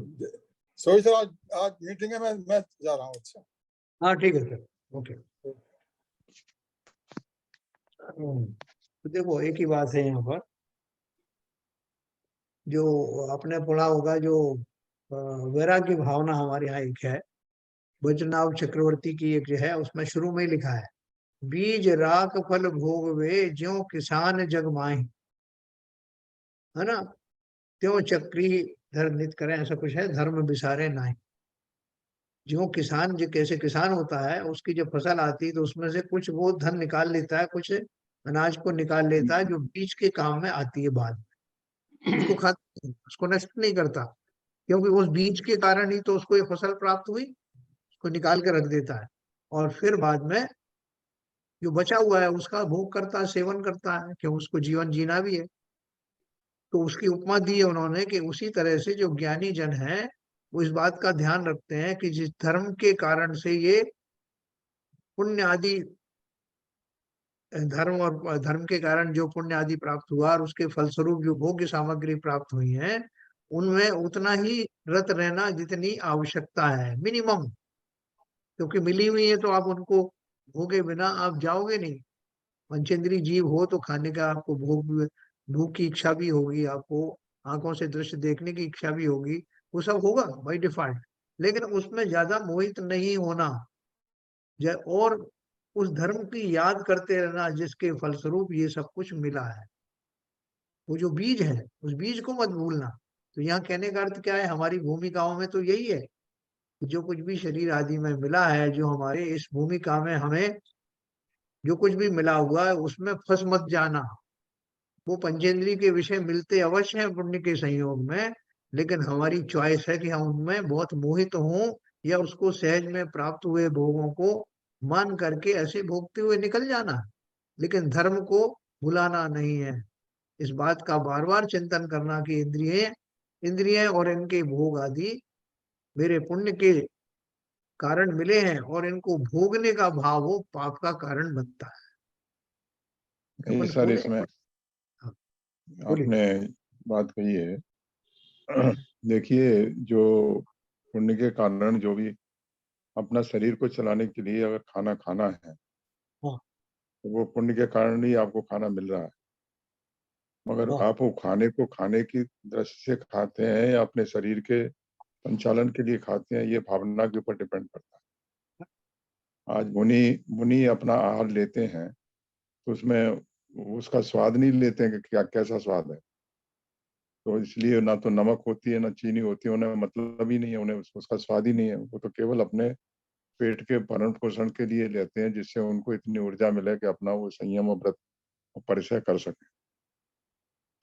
सॉरी सर, आज मीटिंग है, मैं जा रहा हूँ। अच्छा, हाँ ठीक है सर, ओके। तो देखो एक ही बात है यहाँ पर, जो आपने पढ़ा होगा, जो वैराग्य भावना हमारे यहाँ एक है, वैजनाभ चक्रवर्ती की एक जो है, उसमें शुरू में ही लिखा है, बीज राख फल भोग वे ज्यों किसान जग माहि, है ना, त्यों चक्री धर नित करें, ऐसा कुछ है, धर्म विसारे नाहि। जो किसान, जो कैसे किसान होता है, उसकी जब फसल आती है तो उसमें से कुछ वो धन निकाल लेता है, कुछ अनाज को निकाल लेता है जो बीज के काम में आती है बाद में, उसको खाता नहीं, उसको नष्ट नहीं करता, क्योंकि उस बीज के कारण ही तो उसको ये फसल प्राप्त हुई, उसको निकाल के रख देता है, और फिर बाद में जो बचा हुआ है उसका भोग करता है, सेवन करता है, क्यों उसको जीवन जीना भी है। तो उसकी उपमा दी है उन्होंने कि उसी तरह से जो ज्ञानी जन है वो इस बात का ध्यान रखते हैं कि जिस धर्म के कारण से ये पुण्य आदि, धर्म और धर्म के कारण जो पुण्य आदि प्राप्त हुआ और उसके फलस्वरूप जो भोग्य सामग्री प्राप्त हुई है, उनमें उतना ही रत रहना जितनी आवश्यकता है, मिनिमम, क्योंकि मिली हुई है तो आप उनको भोगे बिना आप जाओगे नहीं। पंचेंद्रिय जीव हो तो खाने का आपको भूख की इच्छा भी होगी, आपको आंखों से दृश्य देखने की इच्छा भी होगी, वो सब होगा बाई डिफॉल्ट, लेकिन उसमें ज्यादा मोहित नहीं होना, और उस धर्म की याद करते रहना जिसके फलस्वरूप ये सब कुछ मिला है, वो जो बीज है उस बीज को मत भूलना। तो यहाँ कहने का अर्थ क्या है, हमारी भूमिकाओं में तो यही है कि जो कुछ भी शरीर आदि में मिला है, जो हमारे इस भूमिका में हमें जो कुछ भी मिला हुआ है उसमें फंस मत जाना। वो पंचेंद्रिय के विषय मिलते अवश्य हैं पुण्य के संयोग में, लेकिन हमारी चॉइस है कि हम उनमें बहुत मोहित हों या उसको सहज में प्राप्त हुए भोगों को मान करके ऐसे भोगते हुए निकल जाना, लेकिन धर्म को भुलाना नहीं है। इस बात का बार बार चिंतन करना कि इंद्रिय और इनके भोग आदि मेरे पुण्य के कारण मिले हैं, और इनको भोगने का भाव वो पाप का कारण बनता है। यही अपन सर थोड़े, इसमें हाँ, बोलिए। आपने बात कही है। देखिए, जो पुण्य के कारण जो भी अपना शरीर को चलाने के लिए अगर खाना खाना है, हाँ, तो वो पुण्य के कारण ही आपको खाना मिल रहा है। मगर हाँ, आप वो खाने को खाने की दृष्टि से खाते हैं या अपने शरीर के संचालन के लिए खाते हैं, ये भावना के ऊपर डिपेंड करता है। आज मुनि मुनि अपना आहार लेते हैं तो उसमें उसका स्वाद नहीं लेते हैं कि क्या कैसा स्वाद है, तो इसलिए ना तो नमक होती है ना चीनी होती है, उन्हें मतलब ही नहीं है, उन्हें उसका स्वाद ही नहीं है, वो तो केवल अपने पेट के भरण पोषण के लिए लेते हैं, जिससे उनको इतनी ऊर्जा मिले कि अपना वो संयम और व्रत और परिचय कर सके।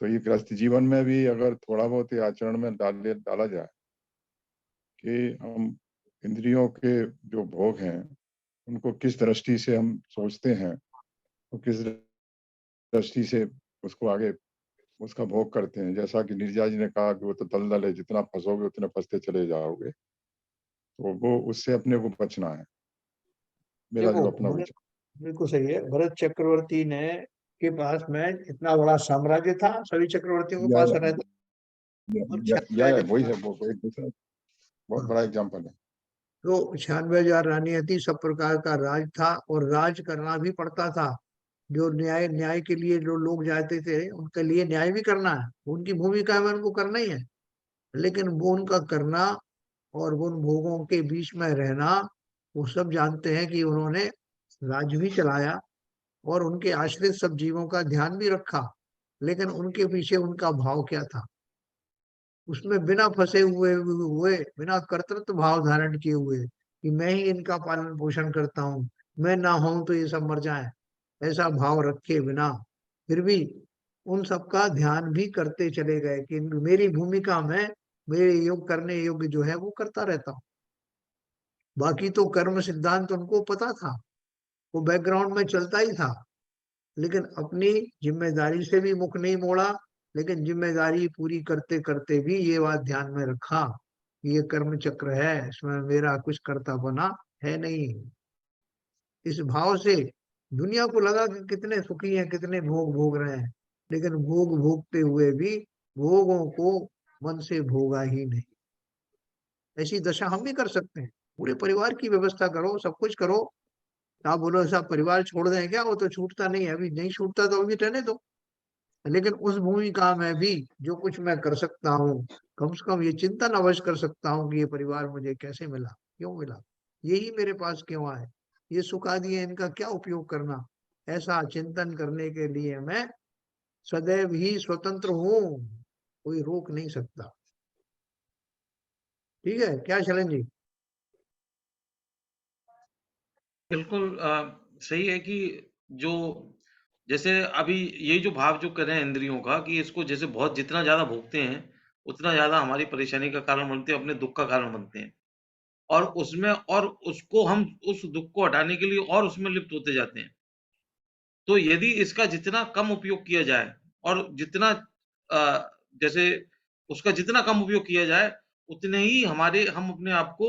तो ये गृहस्थ जीवन में भी अगर थोड़ा बहुत ही आचरण में डाला जाए कि हम इंद्रियों के जो भोग हैं उनको किस दृष्टि से हम सोचते हैं, तो किस दृष्टि से उसको आगे उसका भोग करते हैं। जैसा कि नीरजा जी ने कहा कि वो तो दलदल है, जितना फंसोगे उतने फंसते चले जाओगे, तो वो उससे अपने को बचना है, मेरा देखो जो अपना भरत, विचार। बिल्कुल सही है, भरत चक्रवर्ती ने के पास में इतना बड़ा साम्राज्य था, सभी चक्रवर्तियों के या, पास रहता, और वही है, वो एक दूसरा बहुत हाँ, बड़ा एग्जाम्पल है। तो 96,000 रानियां थी, सब प्रकार का राज था, और राज करना भी पड़ता था। जो न्याय न्याय के लिए जो लोग जाते थे उनके लिए न्याय भी करना है, उनकी भूमिका में उनको करना ही है, लेकिन वो उनका करना और वो उन भोगों के बीच में रहना, वो सब जानते हैं कि उन्होंने राज भी चलाया और उनके आश्रित सब जीवों का ध्यान भी रखा, लेकिन उनके पीछे उनका भाव क्या था, उसमें बिना फंसे हुए बिना कर्तृत्व भाव धारण किए हुए कि मैं ही इनका पालन पोषण करता हूँ, मैं ना हूं तो ये सब मर जाए, ऐसा भाव रखे बिना फिर भी उन सब का ध्यान भी करते चले गए कि मेरी भूमिका में मेरे योग करने योग्य जो है वो करता रहता हूँ। बाकी तो कर्म सिद्धांत उनको पता था, वो बैकग्राउंड में चलता ही था, लेकिन अपनी जिम्मेदारी से भी मुख नहीं मोड़ा, लेकिन जिम्मेदारी पूरी करते करते भी ये बात ध्यान में रखा कि ये कर्म चक्र है, इसमें मेरा कुछ कर्तव्यना है नहीं। इस भाव से दुनिया को लगा कि कितने सुखी हैं, कितने भोग भोग रहे हैं, लेकिन भोग भोगते हुए भी भोगों को मन से भोगा ही नहीं। ऐसी दशा हम भी कर सकते हैं। पूरे परिवार की व्यवस्था करो, सब कुछ करो। आप बोलो ऐसा परिवार छोड़ दें क्या, वो तो छूटता नहीं है, अभी नहीं छूटता तो अभी रहने दो। लेकिन उस भूमिका में भी जो कुछ मैं कर सकता हूँ, कम से कम ये चिंतन अवश्य कर सकता हूँ कि ये परिवार मुझे कैसे मिला, क्यों मिला, यही मेरे पास क्यों आए, ये सुख आदि है, इनका क्या उपयोग करना, ऐसा चिंतन करने के लिए मैं सदैव ही स्वतंत्र हूँ, कोई रोक नहीं सकता। ठीक है क्या शरण जी? बिल्कुल सही है कि जो जैसे अभी ये जो भाव जो कर रहे हैं इंद्रियों का कि इसको जैसे बहुत जितना ज़्यादा भोगते हैं, उतना ज़्यादा हमारी परेशानी का कारण बनते हैं, अपने दुःख का कारण बनते हैं। और उसमें और उसको हम उस दुःख को हटाने के लिए और उसमें लिप्त होते जाते हैं। तो यदि इसका जितना कम उपयोग किया जाए और जितना जैसे उसका जितना कम उपयोग किया जाए, उतने ही हम अपने आप को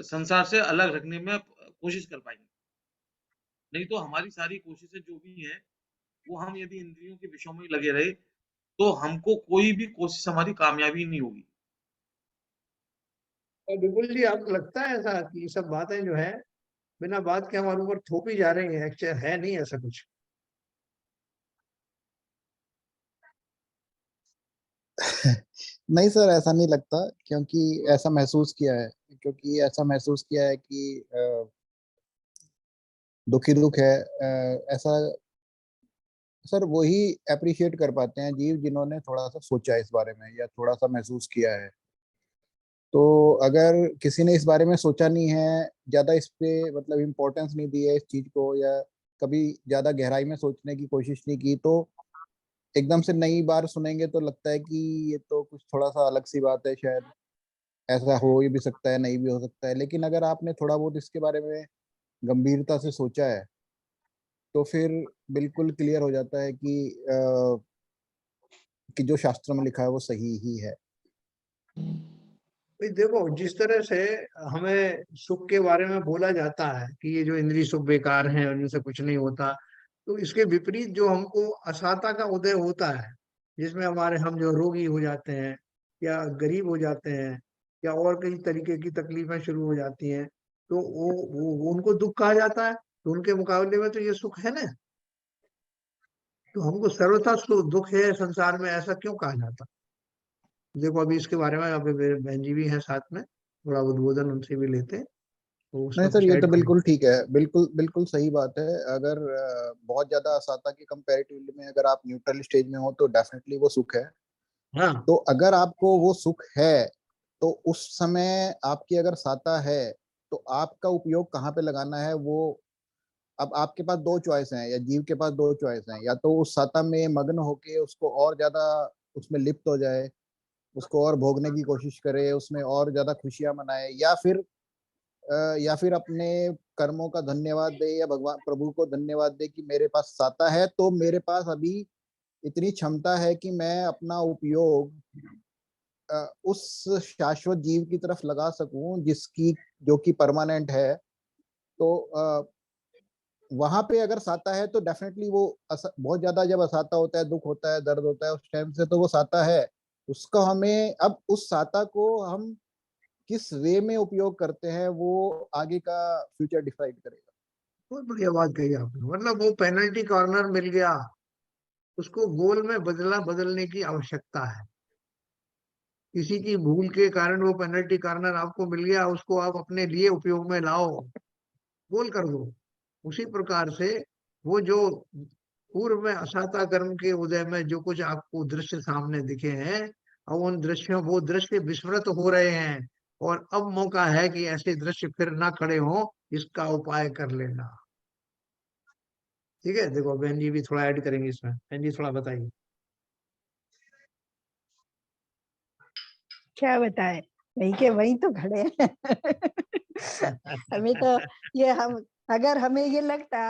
संसार से अलग रखने में कोशिश कर पाएँगे। नहीं तो हमारी सारी कोशिशें जो भी हैं, वो हम यदि इंद्रियों के विषयों में ही लगे रहे, तो हमको कोई भी कोशिश हमारी कामयाबी नहीं होगी। और बिल्कुल जी, आपको लगता है ऐसा कि ये सब बातें जो है बिना बात के हमारे ऊपर थोपी जा रही है, एक्चुअली है नहीं ऐसा कुछ? नहीं सर, ऐसा नहीं लगता, क्योंकि ऐसा महसूस किया है, कि दुखी दुख है। ऐसा सर वही अप्रिशिएट कर पाते हैं जीव जिन्होंने थोड़ा सा सोचा इस बारे में या थोड़ा सा महसूस किया है। तो अगर किसी ने इस बारे में सोचा नहीं है, ज्यादा इस पे मतलब इम्पोर्टेंस नहीं दी है इस चीज को, या कभी ज्यादा गहराई में सोचने की कोशिश नहीं की, तो एकदम से नई बार सुनेंगे तो लगता है कि ये तो कुछ थोड़ा सा अलग सी बात है, शायद ऐसा हो ही भी सकता है, नहीं भी हो सकता है। लेकिन अगर आपने थोड़ा बहुत इसके बारे में गंभीरता से सोचा है, तो फिर बिल्कुल क्लियर हो जाता है कि जो शास्त्र में लिखा है वो सही ही है। भाई देखो, जिस तरह से हमें सुख के बारे में बोला जाता है कि ये जो इंद्रिय सुख बेकार हैं और इनसे कुछ नहीं होता, तो इसके विपरीत जो हमको असाता का उदय होता है, जिसमें हमारे हम जो रोगी हो जाते हैं या गरीब हो जाते हैं या और कई तरीके की तकलीफें शुरू हो जाती हैं, तो वो उनको दुख कहा जाता है। तो उनके मुकाबले में तो ये सुख है ना। तो हमको सर्वथा दुख है संसार में, ऐसा क्यों कहा जाता? देखो अभी इसके बारे में, अभी मेरे बहन जी भी हैं साथ में, थोड़ा उद्बोधन उनसे भी लेते हैं, तो नहीं उसमें सर, कुछ ये ऐड तो करेंगे। बिल्कुल ठीक है, बिल्कुल बिल्कुल सही बात है। अगर बहुत ज्यादा आसाता के कंपैरेटिवली में अगर आप न्यूट्रल स्टेज में हो तो डेफिनेटली वो सुख है। हाँ, तो अगर आपको वो सुख है, तो उस समय आपकी अगर साता है, तो आपका उपयोग कहाँ पे लगाना है वो, अब आपके पास दो चॉइस हैं, या जीव के पास दो चॉइस हैं, या तो उस साता में मग्न होके उसको और ज्यादा उसमें लिप्त हो जाए, उसको और भोगने की कोशिश करे, उसमें और ज्यादा खुशियां मनाए, या फिर अपने कर्मों का धन्यवाद दे, या भगवान प्रभु को धन्यवाद दे कि मेरे पास साता है, तो मेरे पास अभी इतनी क्षमता है कि मैं अपना उपयोग उस शाश्वत जीव की तरफ लगा सकूं, जिसकी जो कि परमानेंट है। तो वहां पे अगर साता है तो डेफिनेटली वो बहुत ज्यादा जब असाता होता है, दुख होता है, दर्द होता है, उस टाइम से तो वो साता है। उसको हमें अब उस साता को हम किस वे में उपयोग करते हैं वो आगे का फ्यूचर डिसाइड करेगा। बहुत बढ़िया बात कही आपने। मतलब वो पेनल्टी कॉर्नर मिल गया, उसको गोल में बदलने की आवश्यकता है। किसी की भूल के कारण वो पेनल्टी कॉर्नर आपको मिल गया, उसको आप अपने लिए उपयोग में लाओ, गोल कर दो। उसी प्रकार से वो जो पूर्व में असाता कर्म के उदय में जो कुछ आपको दृश्य सामने दिखे हैं, अब उन दृश्यों वो दृश्य विस्मृत हो रहे हैं, और अब मौका है कि ऐसे दृश्य फिर ना खड़े हो, इसका उपाय कर लेना। ठीक है, देखो बहन जी भी थोड़ा ऐड करेंगे इसमें। बहन जी थोड़ा बताइए। क्या बताए, वही के वही तो खड़े हैं। हमें तो ये हम अगर हमें ये लगता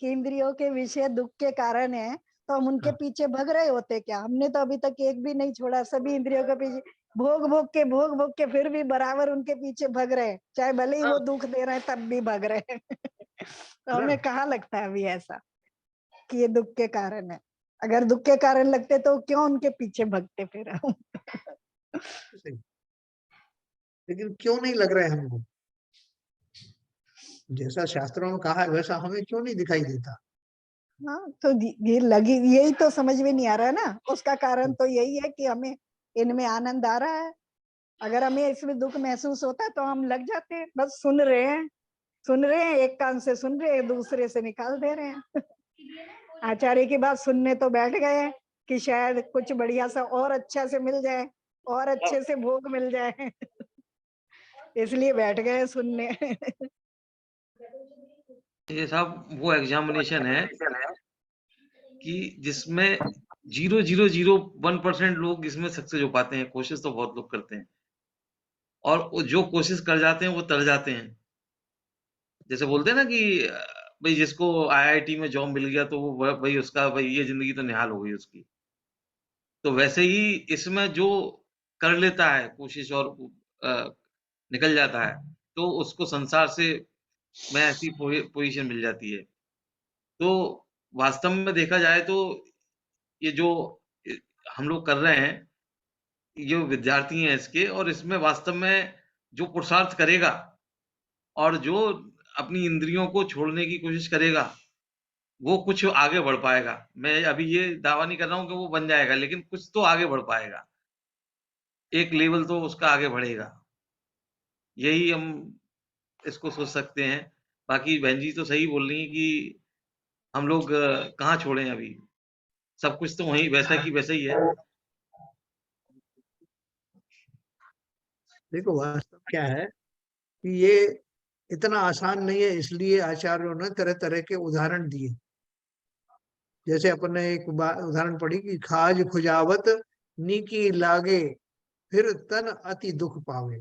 कि इंद्रियों के विषय दुख के कारण है, तो हम उनके हाँ, पीछे भग रहे होते क्या? हमने तो अभी तक एक भी नहीं छोड़ा, सभी इंद्रियों के पीछे भोग भोग के फिर भी बराबर उनके पीछे भग रहे हैं, चाहे भले ही वो दुख दे रहे हैं तब भी भग रहे हैं। तो ना, हमें कहाँ लगता है अभी ऐसा कि ये दुख के कारण है? अगर दुख के कारण लगते तो क्यों उनके पीछे भगते फिर हम। सही। लेकिन क्यों नहीं लग रहा है हमको? जैसा शास्त्रों में कहा है वैसा हमें क्यों नहीं दिखाई देता? हाँ तो ये लगी, यही तो समझ में नहीं आ रहा है ना। उसका कारण तो यही है कि हमें इनमें आनंद आ रहा है। अगर हमें इसमें दुख महसूस होता है तो हम लग जाते हैं, बस सुन रहे हैं, एक कान से सुन रहे हैं, दूसरे से निकाल दे रहे हैं। आचार्य की बात सुनने तो बैठ गए कि शायद कुछ बढ़िया सा और अच्छा से मिल जाए, और अच्छे से भोग मिल जाए। इसलिए बैठ गए सुनने। ये साहब वो एग्जामिनेशन है कि जिसमें 0.001% लोग इसमें सक्सेस हो पाते हैं। कोशिश तो बहुत लोग करते हैं और वो जो कोशिश कर जाते हैं वो तर जाते हैं। जैसे बोलते हैं ना कि भाई जिसको आईआईटी में जॉब मिल गया तो वो भाई उसका भाई ये जिंदगी तो निहाल हो गई उसकी। तो वैसे ही इसमें जो कर लेता है कोशिश और निकल जाता है तो उसको संसार से में ऐसी पोजीशन मिल जाती है। तो वास्तव में देखा जाए तो ये जो हम लोग कर रहे हैं, ये विद्यार्थी हैं इसके, और इसमें वास्तव में जो पुरुषार्थ करेगा और जो अपनी इंद्रियों को छोड़ने की कोशिश करेगा, वो कुछ आगे बढ़ पाएगा। मैं अभी ये दावा नहीं कर रहा हूँ कि वो बन जाएगा, लेकिन कुछ तो आगे बढ़ पाएगा। एक लेवल तो उसका आगे बढ़ेगा। यही हम इसको सोच सकते हैं। बाकी बहन जी तो सही बोल रही हैं कि हम लोग कहाँ छोड़े हैं अभी। सब कुछ तो वहीं वैसा की वैसा ही है। देखो वास्तव क्या है कि ये इतना आसान नहीं है, इसलिए आचार्यों ने तरह तरह के उदाहरण दिए। जैसे अपन ने एक उदाहरण पढ़ी कि खाज खुजावत नीकी लागे, फिर तन अति दुख पावे।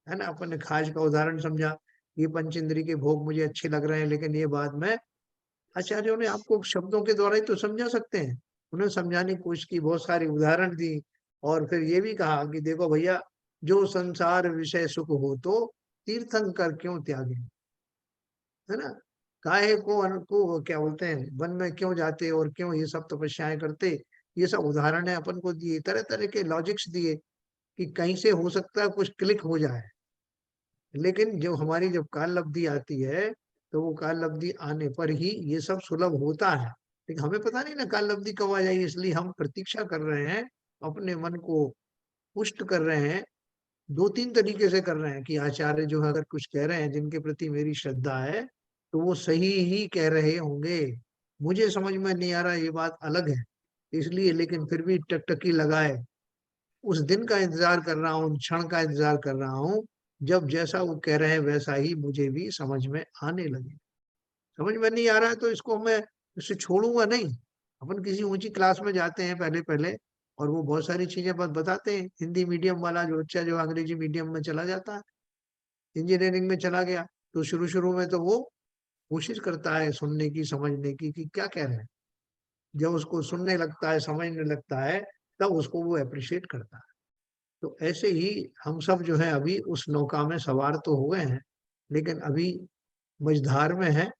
है ना, अपन ने खाज का उदाहरण समझा। ये पंच इंद्रिय के भोग मुझे अच्छे लग रहे हैं, लेकिन ये बाद में आचार्यों ने आपको शब्दों के द्वारा ही तो समझा सकते हैं। उन्हें समझाने की कोशिश की, बहुत सारी उदाहरण दी, और फिर ये भी कहा कि देखो भैया, जो संसार विषय सुख हो तो तीर्थंकर क्यों त्यागे। है ना, काहे को क्या बोलते हैं, वन में क्यों जाते और क्यों ये सब तपस्याएं करते। ये सब उदाहरण है अपन को दिए, तरह तरह के लॉजिक्स दिए कि कहीं से हो सकता है कुछ क्लिक हो जाए। लेकिन जो हमारी जब काल लब्धि आती है तो वो काल लब्धि आने पर ही ये सब सुलभ होता है। लेकिन हमें पता नहीं ना काल लब्धि कब आ जाएगी, इसलिए हम प्रतीक्षा कर रहे हैं, अपने मन को पुष्ट कर रहे हैं। दो तीन तरीके से कर रहे हैं कि आचार्य जो है अगर कुछ कह रहे हैं जिनके प्रति मेरी श्रद्धा है तो वो सही ही कह रहे होंगे। मुझे समझ में नहीं आ रहा, ये बात अलग है, इसलिए लेकिन फिर भी टकटकी लगाए उस दिन का इंतजार कर रहा हूँ, क्षण का इंतजार कर रहा हूँ जब जैसा वो कह रहे हैं वैसा ही मुझे भी समझ में आने लगे। समझ में नहीं आ रहा है तो इसको मैं इससे छोड़ूंगा नहीं। अपन किसी ऊंची क्लास में जाते हैं पहले पहले, और वो बहुत सारी चीजें बताते हैं। हिंदी मीडियम वाला जो बच्चा जो अंग्रेजी मीडियम में चला जाता है, इंजीनियरिंग में चला गया, तो शुरू शुरू में तो वो कोशिश करता है सुनने की, समझने की कि क्या कह रहे हैं। जब उसको सुनने लगता है, समझने लगता है, तब उसको वो अप्रिशिएट करता है। तो ऐसे ही हम सब जो है अभी उस नौका में सवार तो हो गए हैं, लेकिन अभी मझधार में है।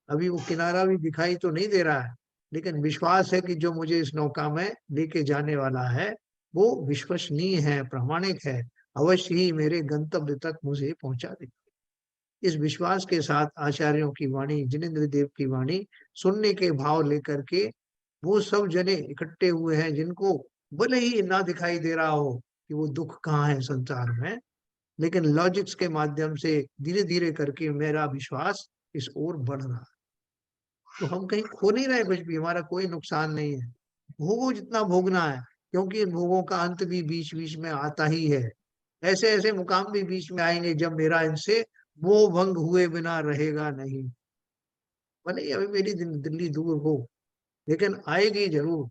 अभी वो किनारा भी दिखाई तो नहीं दे रहा है, लेकिन विश्वास है कि जो मुझे इस नौका में लेके जाने वाला है वो विश्वसनीय है, प्रामाणिक है, अवश्य ही मेरे गंतव्य तक मुझे पहुंचा देगा। इस विश्वास के साथ आचार्यों की वाणी, जिनेन्द्र देव की वाणी सुनने के भाव लेकर के वो सब जने इकट्ठे हुए हैं जिनको भले ही ना दिखाई दे रहा हो कि वो दुख कहाँ है संसार में, लेकिन लॉजिक्स के माध्यम से धीरे धीरे करके मेरा विश्वास इस ओर बढ़ रहा है। तो हम कहीं खो नहीं रहे कुछ भी, हमारा कोई नुकसान नहीं है। भोगो जितना भोगना है, क्योंकि इन भोगों का अंत भी बीच बीच में आता ही है। ऐसे ऐसे मुकाम भी बीच में आएंगे जब मेरा इनसे मोह भंग हुए बिना रहेगा नहीं। भले ही अभी मेरी दिल्ली दूर हो, लेकिन आएगी जरूर,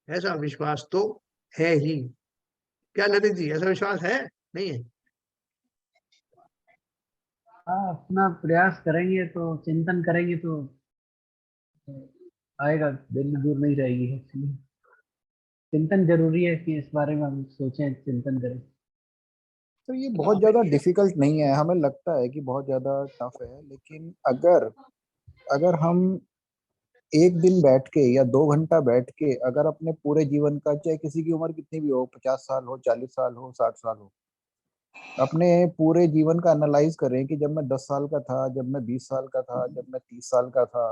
ऐसा विश्वास तो है ही। क्या ललित जी, ऐसा विश्वास है नहीं है? हाँ, अपना प्रयास करेंगे तो, चिंतन करेंगे तो आएगा, दिल्ली दूर नहीं रहेगी। इसलिए चिंतन जरूरी है कि इस बारे में हम सोचें, चिंतन करें। तो ये बहुत ज्यादा डिफिकल्ट नहीं है, हमें लगता है कि बहुत ज्यादा टफ है, लेकिन अगर अगर हम एक दिन बैठ के या 2 घंटा बैठ के अगर अपने पूरे जीवन का, चाहे किसी की उम्र कितनी भी हो, 50 साल हो, 40 साल हो, 60 साल हो, अपने पूरे जीवन का एनालाइज करें कि जब मैं 10 साल का था, जब मैं 20 साल का था, जब मैं 30 साल का था,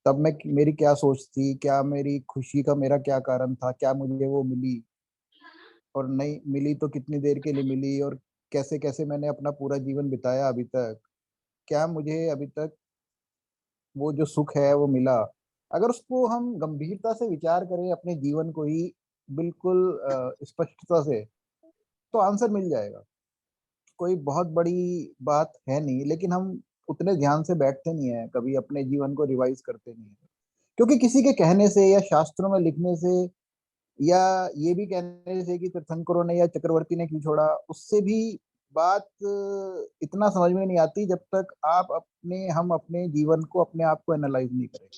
तब मैं मेरी क्या सोच थी, क्या मेरी खुशी का मेरा क्या कारण था, क्या मुझे वो मिली, और नहीं मिली तो कितनी देर के लिए मिली, और कैसे कैसे मैंने अपना पूरा जीवन बिताया अभी तक, क्या मुझे अभी तक वो जो सुख है वो मिला। अगर उसको हम गंभीरता से विचार करें, अपने जीवन को ही बिल्कुल स्पष्टता से, तो आंसर मिल जाएगा। कोई बहुत बड़ी बात है नहीं, लेकिन हम उतने ध्यान से बैठते नहीं है, कभी अपने जीवन को रिवाइज करते नहीं है, क्योंकि किसी के कहने से या शास्त्रों में लिखने से या ये भी कहने से कि तीर्थंकरों ने या चक्रवर्ती ने क्यों छोड़ा, उससे भी बात इतना समझ में नहीं आती जब तक हम अपने जीवन को, अपने आप को एनालाइज नहीं करें।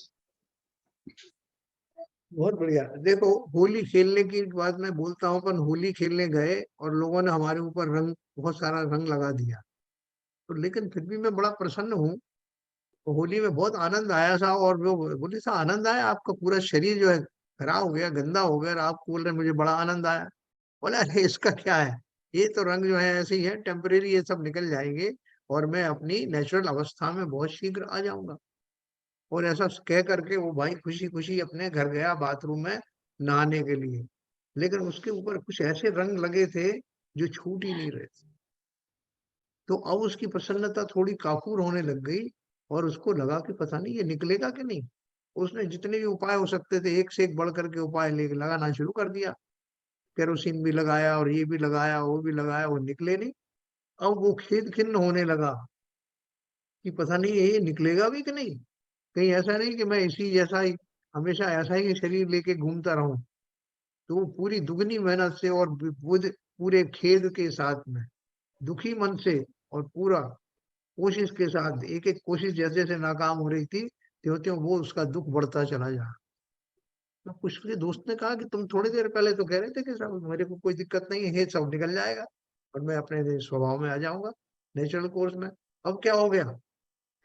बहुत बढ़िया। देखो, होली खेलने की बात मैं बोलता हूँ, अपन होली खेलने गए और लोगों ने हमारे ऊपर बहुत सारा रंग लगा दिया, तो लेकिन फिर भी मैं बड़ा प्रसन्न हूँ। तो होली में बहुत आनंद आया था, और वो बोले सा आनंद आया, आपका पूरा शरीर जो है खराब हो गया, गंदा हो गया, और आप बोल रहे हैं मुझे बड़ा आनंद आया। बोला अरे इसका क्या है, ये तो रंग जो है ऐसे ही है, टेम्परेरी, ये सब निकल जाएंगे और मैं अपनी नेचुरल अवस्था में बहुत शीघ्र आ जाऊंगा। और ऐसा कह करके वो भाई खुशी खुशी अपने घर गया बाथरूम में नहाने के लिए, लेकिन उसके ऊपर कुछ ऐसे रंग लगे थे जो छूट ही नहीं रहे थे। तो अब उसकी प्रसन्नता थोड़ी काफूर होने लग गई, और उसको लगा कि पता नहीं ये निकलेगा कि नहीं। उसने जितने भी उपाय हो सकते थे, एक से एक बढ़ करके उपाय लेके लगाना शुरू कर दिया। केरोसिन भी लगाया और ये भी लगाया, वो भी लगाया, वो निकले नहीं। अब वो खेद खिन्न होने लगा कि पता नहीं ये निकलेगा भी कि नहीं, कहीं ऐसा नहीं कि मैं इसी जैसा ही हमेशा ऐसा ही शरीर लेके घूमता रहूं। तो वो पूरी दुगनी मेहनत से और पूरे खेद के साथ में, दुखी मन से, और पूरा कोशिश के साथ, एक एक कोशिश जैसे जैसे नाकाम हो रही थी, त्यों त्यों वो उसका दुख बढ़ता चला जा। तो कुछ के दोस्त ने कहा कि तुम थोड़ी देर पहले तो कह रहे थे कि सब मेरे को कोई दिक्कत नहीं है, सब निकल जाएगा और मैं अपने स्वभाव में आ जाऊंगा, नेचुरल कोर्स में, अब क्या हो गया?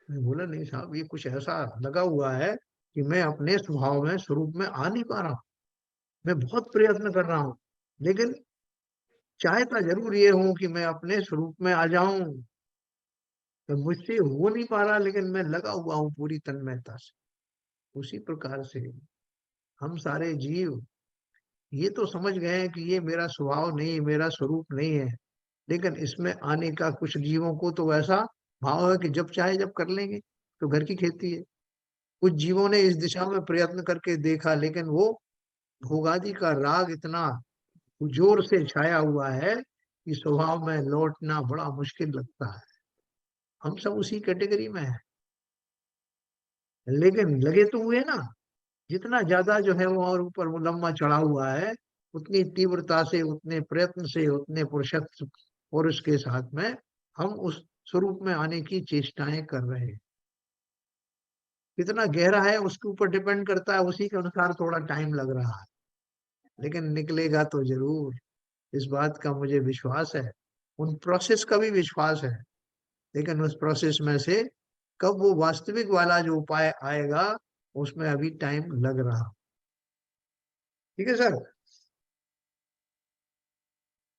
मैं बोला नहीं साहब, ये कुछ ऐसा लगा हुआ है कि मैं अपने स्वभाव में, स्वरूप में आ नहीं पा रहा हूँ। मैं बहुत प्रयत्न कर रहा हूँ, लेकिन चाहता जरूर ये हूँ कि मैं अपने स्वरूप में आ जाऊं, तो मुझसे हो नहीं पा रहा, लेकिन मैं लगा हुआ हूँ पूरी तन्मयता से। उसी प्रकार से हम सारे जीव ये तो समझ गए हैं कि ये मेरा स्वभाव नहीं, मेरा स्वरूप नहीं है, लेकिन इसमें आने का कुछ जीवों को तो वैसा भाव है कि जब चाहे जब कर लेंगे, तो घर की खेती है। कुछ जीवों ने इस दिशा में प्रयत्न करके देखा, लेकिन वो भोगादि का राग इतना जोर से छाया हुआ है कि स्वभाव में लौटना बड़ा मुश्किल लगता है। हम सब उसी कैटेगरी में हैं, लेकिन लगे तो हुए ना। जितना ज्यादा जो है वो और ऊपर वो लंबा चढ़ा हुआ है, उतनी तीव्रता से, उतने प्रयत्न से, उतने पुरुषत्व और उसके साथ में हम उस स्वरूप में आने की चेष्टाएं कर रहे हैं। कितना गहरा है उसके ऊपर डिपेंड करता है, उसी के अनुसार थोड़ा टाइम लग रहा है, लेकिन निकलेगा तो जरूर, इस बात का मुझे विश्वास है। उन प्रोसेस का भी विश्वास है, लेकिन उस प्रोसेस में से कब वो वास्तविक वाला जो उपाय आएगा, उसमें अभी टाइम लग रहा। ठीक है सर,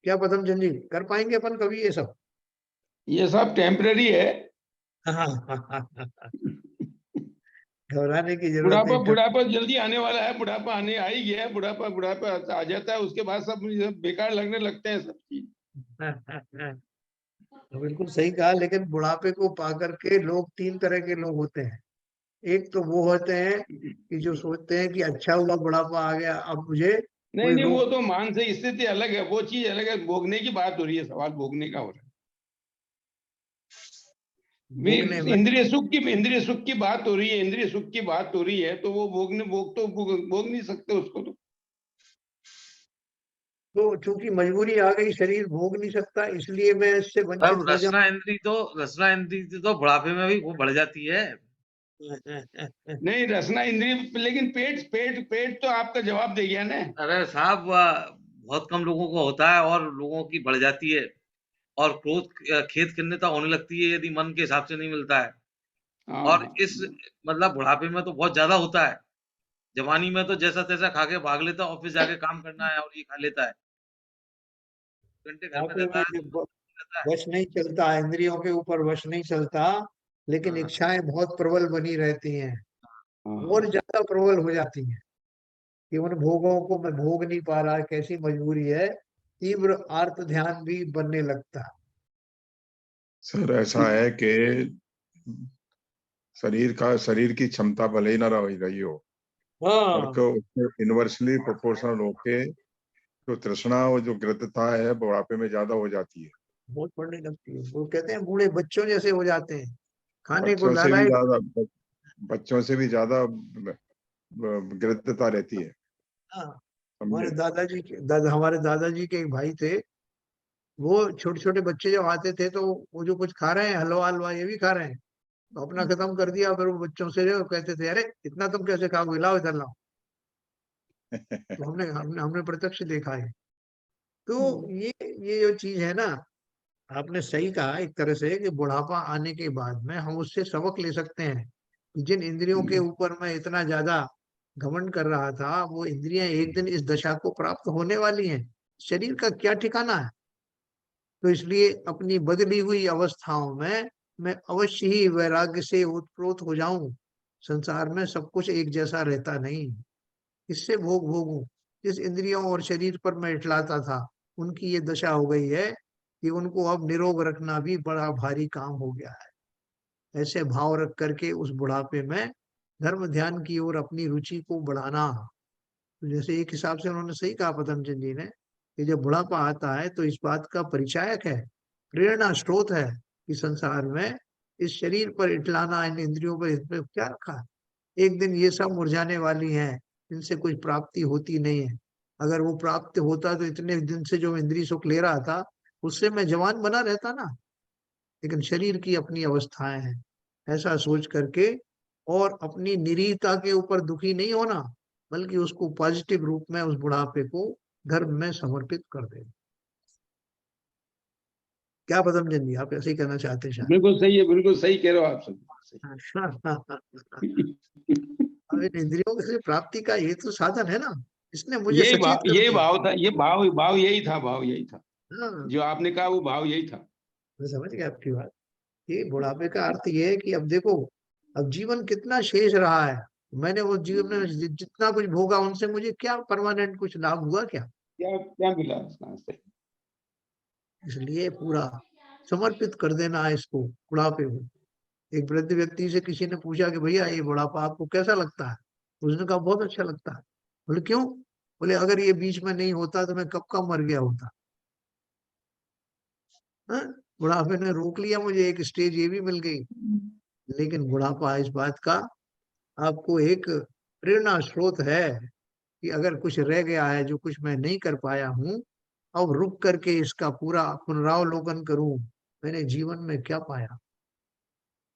क्या पदम चंद जी, कर पाएंगे अपन कभी ये सब? ये सब टेम्पररी है। घबराने की जरूरत बुढ़ापा नहीं। बुढ़ापा जल्दी आने वाला है, बुढ़ापा आने आ ही गया है, बुढ़ापा बुढ़ापा आ जाता है, उसके बाद सब बेकार लगने लगते हैं सब चीज। बिल्कुल सही कहा, लेकिन बुढ़ापे को पा करके लोग 3 तरह के लोग होते हैं। एक तो वो होते हैं कि जो सोचते हैं कि अच्छा हुआ बुढ़ापा आ गया, अब मुझे नहीं कोई नहीं, वो रोक। तो मानसिक स्थिति अलग है, वो चीज अलग है, भोगने की बात हो रही है, सवाल भोगने का हो रहा है। भोगने में इंद्रिय सुख की बात हो रही है, इंद्रिय सुख की बात हो रही है, तो वो भोग नहीं सकते उसको तो चूंकि मजबूरी आ गई, शरीर भोग नहीं सकता, इसलिए मैं इससे वंचित अब हो जाऊं। रचना इंद्री तो बुढ़ापे में भी वो बढ़ जाती है। नहीं, रसना इंद्रिय, लेकिन पेट पेट पेट तो आपका जवाब दे गया ना। अरे साहब, बहुत कम लोगों को होता है और लोगों की बढ़ जाती है, और क्रोध खेत खिन्नता होने लगती है यदि मन के हिसाब से नहीं मिलता है। और हाँ इस मतलब बुढ़ापे में तो बहुत ज्यादा होता है। जवानी में तो जैसा तैसा खा के भाग लेता है, ऑफिस जाके काम करना है और ये खा लेता है, घंटे घर में बुढ़ापे रहता में है तो रहता है। वश नहीं चलता, इंद्रियों के ऊपर वश नहीं चलता, लेकिन हाँ इच्छाएं बहुत प्रबल बनी रहती हैं और हाँ ज्यादा प्रबल हो जाती हैं कि उन भोगों को मैं भोग नहीं पा रहा, कैसी मजबूरी है, तीव्र आर्त ध्यान भी बनने लगता है। सर ऐसा है कि शरीर की क्षमता भले ही ना रही हो, पर हाँ, को इनवर्सली प्रोपोर्शनल होके जो तृष्णा और जो ग्रद्धता है बुढ़ापे में ज्यादा हो जाती है। बहुत पढ़ने लगती है, वो कहते हैं बूढ़े बच्चों जैसे हो जाते हैं, खाने को बच्चों से भी लालायित। ज्यादा बच्चों से भी ज्यादा ग्रद्धता रहती है, हाँ, समझे। हमारे दादाजी के एक भाई थे, वो छोटे छोटे बच्चे जब आते थे तो वो जो कुछ खा रहे हैं, हलवा हलवा ये भी खा रहे हैं, तो अपना खत्म कर दिया, फिर वो बच्चों से जो कहते थे, अरे इतना तुम कैसे खाओगे, लाओ इधर लाओ। तो हमने हमने हमने प्रत्यक्ष देखा है। तो ये जो चीज है ना, आपने सही कहा एक तरह से कि बुढ़ापा आने के बाद में हम उससे सबक ले सकते हैं कि जिन इंद्रियों के ऊपर मैं इतना ज्यादा घमंड कर रहा था, वो इंद्रियां एक दिन इस दशा को प्राप्त होने वाली हैं, शरीर का क्या ठिकाना है। तो इसलिए अपनी बदली हुई अवस्थाओं में मैं अवश्य ही वैराग्य से ओतप्रोत हो जाऊं। संसार में सब कुछ एक जैसा रहता नहीं, इससे भोग भोगूं। जिस इंद्रियों और शरीर पर मैं इठलाता था, उनकी ये दशा हो गई है कि उनको अब निरोग रखना भी बड़ा भारी काम हो गया है। ऐसे भाव रख करके उस बुढ़ापे में धर्म ध्यान की ओर अपनी रुचि को बढ़ाना। तो जैसे एक हिसाब से उन्होंने सही कहा पतंजलि जी ने कि जब बुढ़ापा आता है तो इस बात का परिचायक है, प्रेरणा स्रोत है कि संसार में इस शरीर पर इठलाना, इन इंद्रियों पर इसमें क्या रखा है। एक दिन ये सब मुरझाने वाली हैं, इनसे कोई प्राप्ति होती नहीं है। अगर वो प्राप्त होता तो इतने दिन से जो इंद्रिय सुख ले रहा था, उससे मैं जवान बना रहता ना। लेकिन शरीर की अपनी अवस्थाएं हैं, ऐसा सोच करके और अपनी निरीहता के ऊपर दुखी नहीं होना, बल्कि उसको पॉजिटिव रूप में उस बुढ़ापे को धर्म में समर्पित कर दे। क्या पदमजन जी, आप ऐसे ही कहना चाहते हैं बिल्कुल सही है, बिल्कुल सही कह रहे हो आप सब। शायद। अब इन इंद्रियों से प्राप्ति का ये तो साधन है ना, इसने मुझे सचेत कर यही दिया। भाव था, ये भाव यही था, भाव यही था हाँ, जो आपने कहा, वो भाव यही था। मैं समझ गया आपकी बात। ये बुढ़ापे का अर्थ ये है कि अब देखो, अब जीवन कितना शेष रहा है, मैंने वो जीवन में जितना कुछ भोगा उनसे मुझे क्या परमानेंट कुछ लाभ हुआ क्या। क्या क्या मिला उसका से? इसलिए पूरा समर्पित कर देना है इसको बुढ़ापे को। एक वृद्ध व्यक्ति से किसी ने पूछा कि भैया ये बुढ़ापा आपको कैसा लगता है, उसने कहा बहुत अच्छा लगता है। बोले क्यों? बोले अगर ये बीच में नहीं होता तो मैं कब का मर गया होता। हाँ? बुढ़ापे ने रोक लिया मुझे, एक स्टेज ये भी मिल गई। लेकिन बुढ़ापा इस बात का आपको एक प्रेरणा स्रोत है कि अगर कुछ रह गया है, जो कुछ मैं नहीं कर पाया हूं, अब रुक करके इसका पूरा पुनरावलोकन करूं, मैंने जीवन में क्या पाया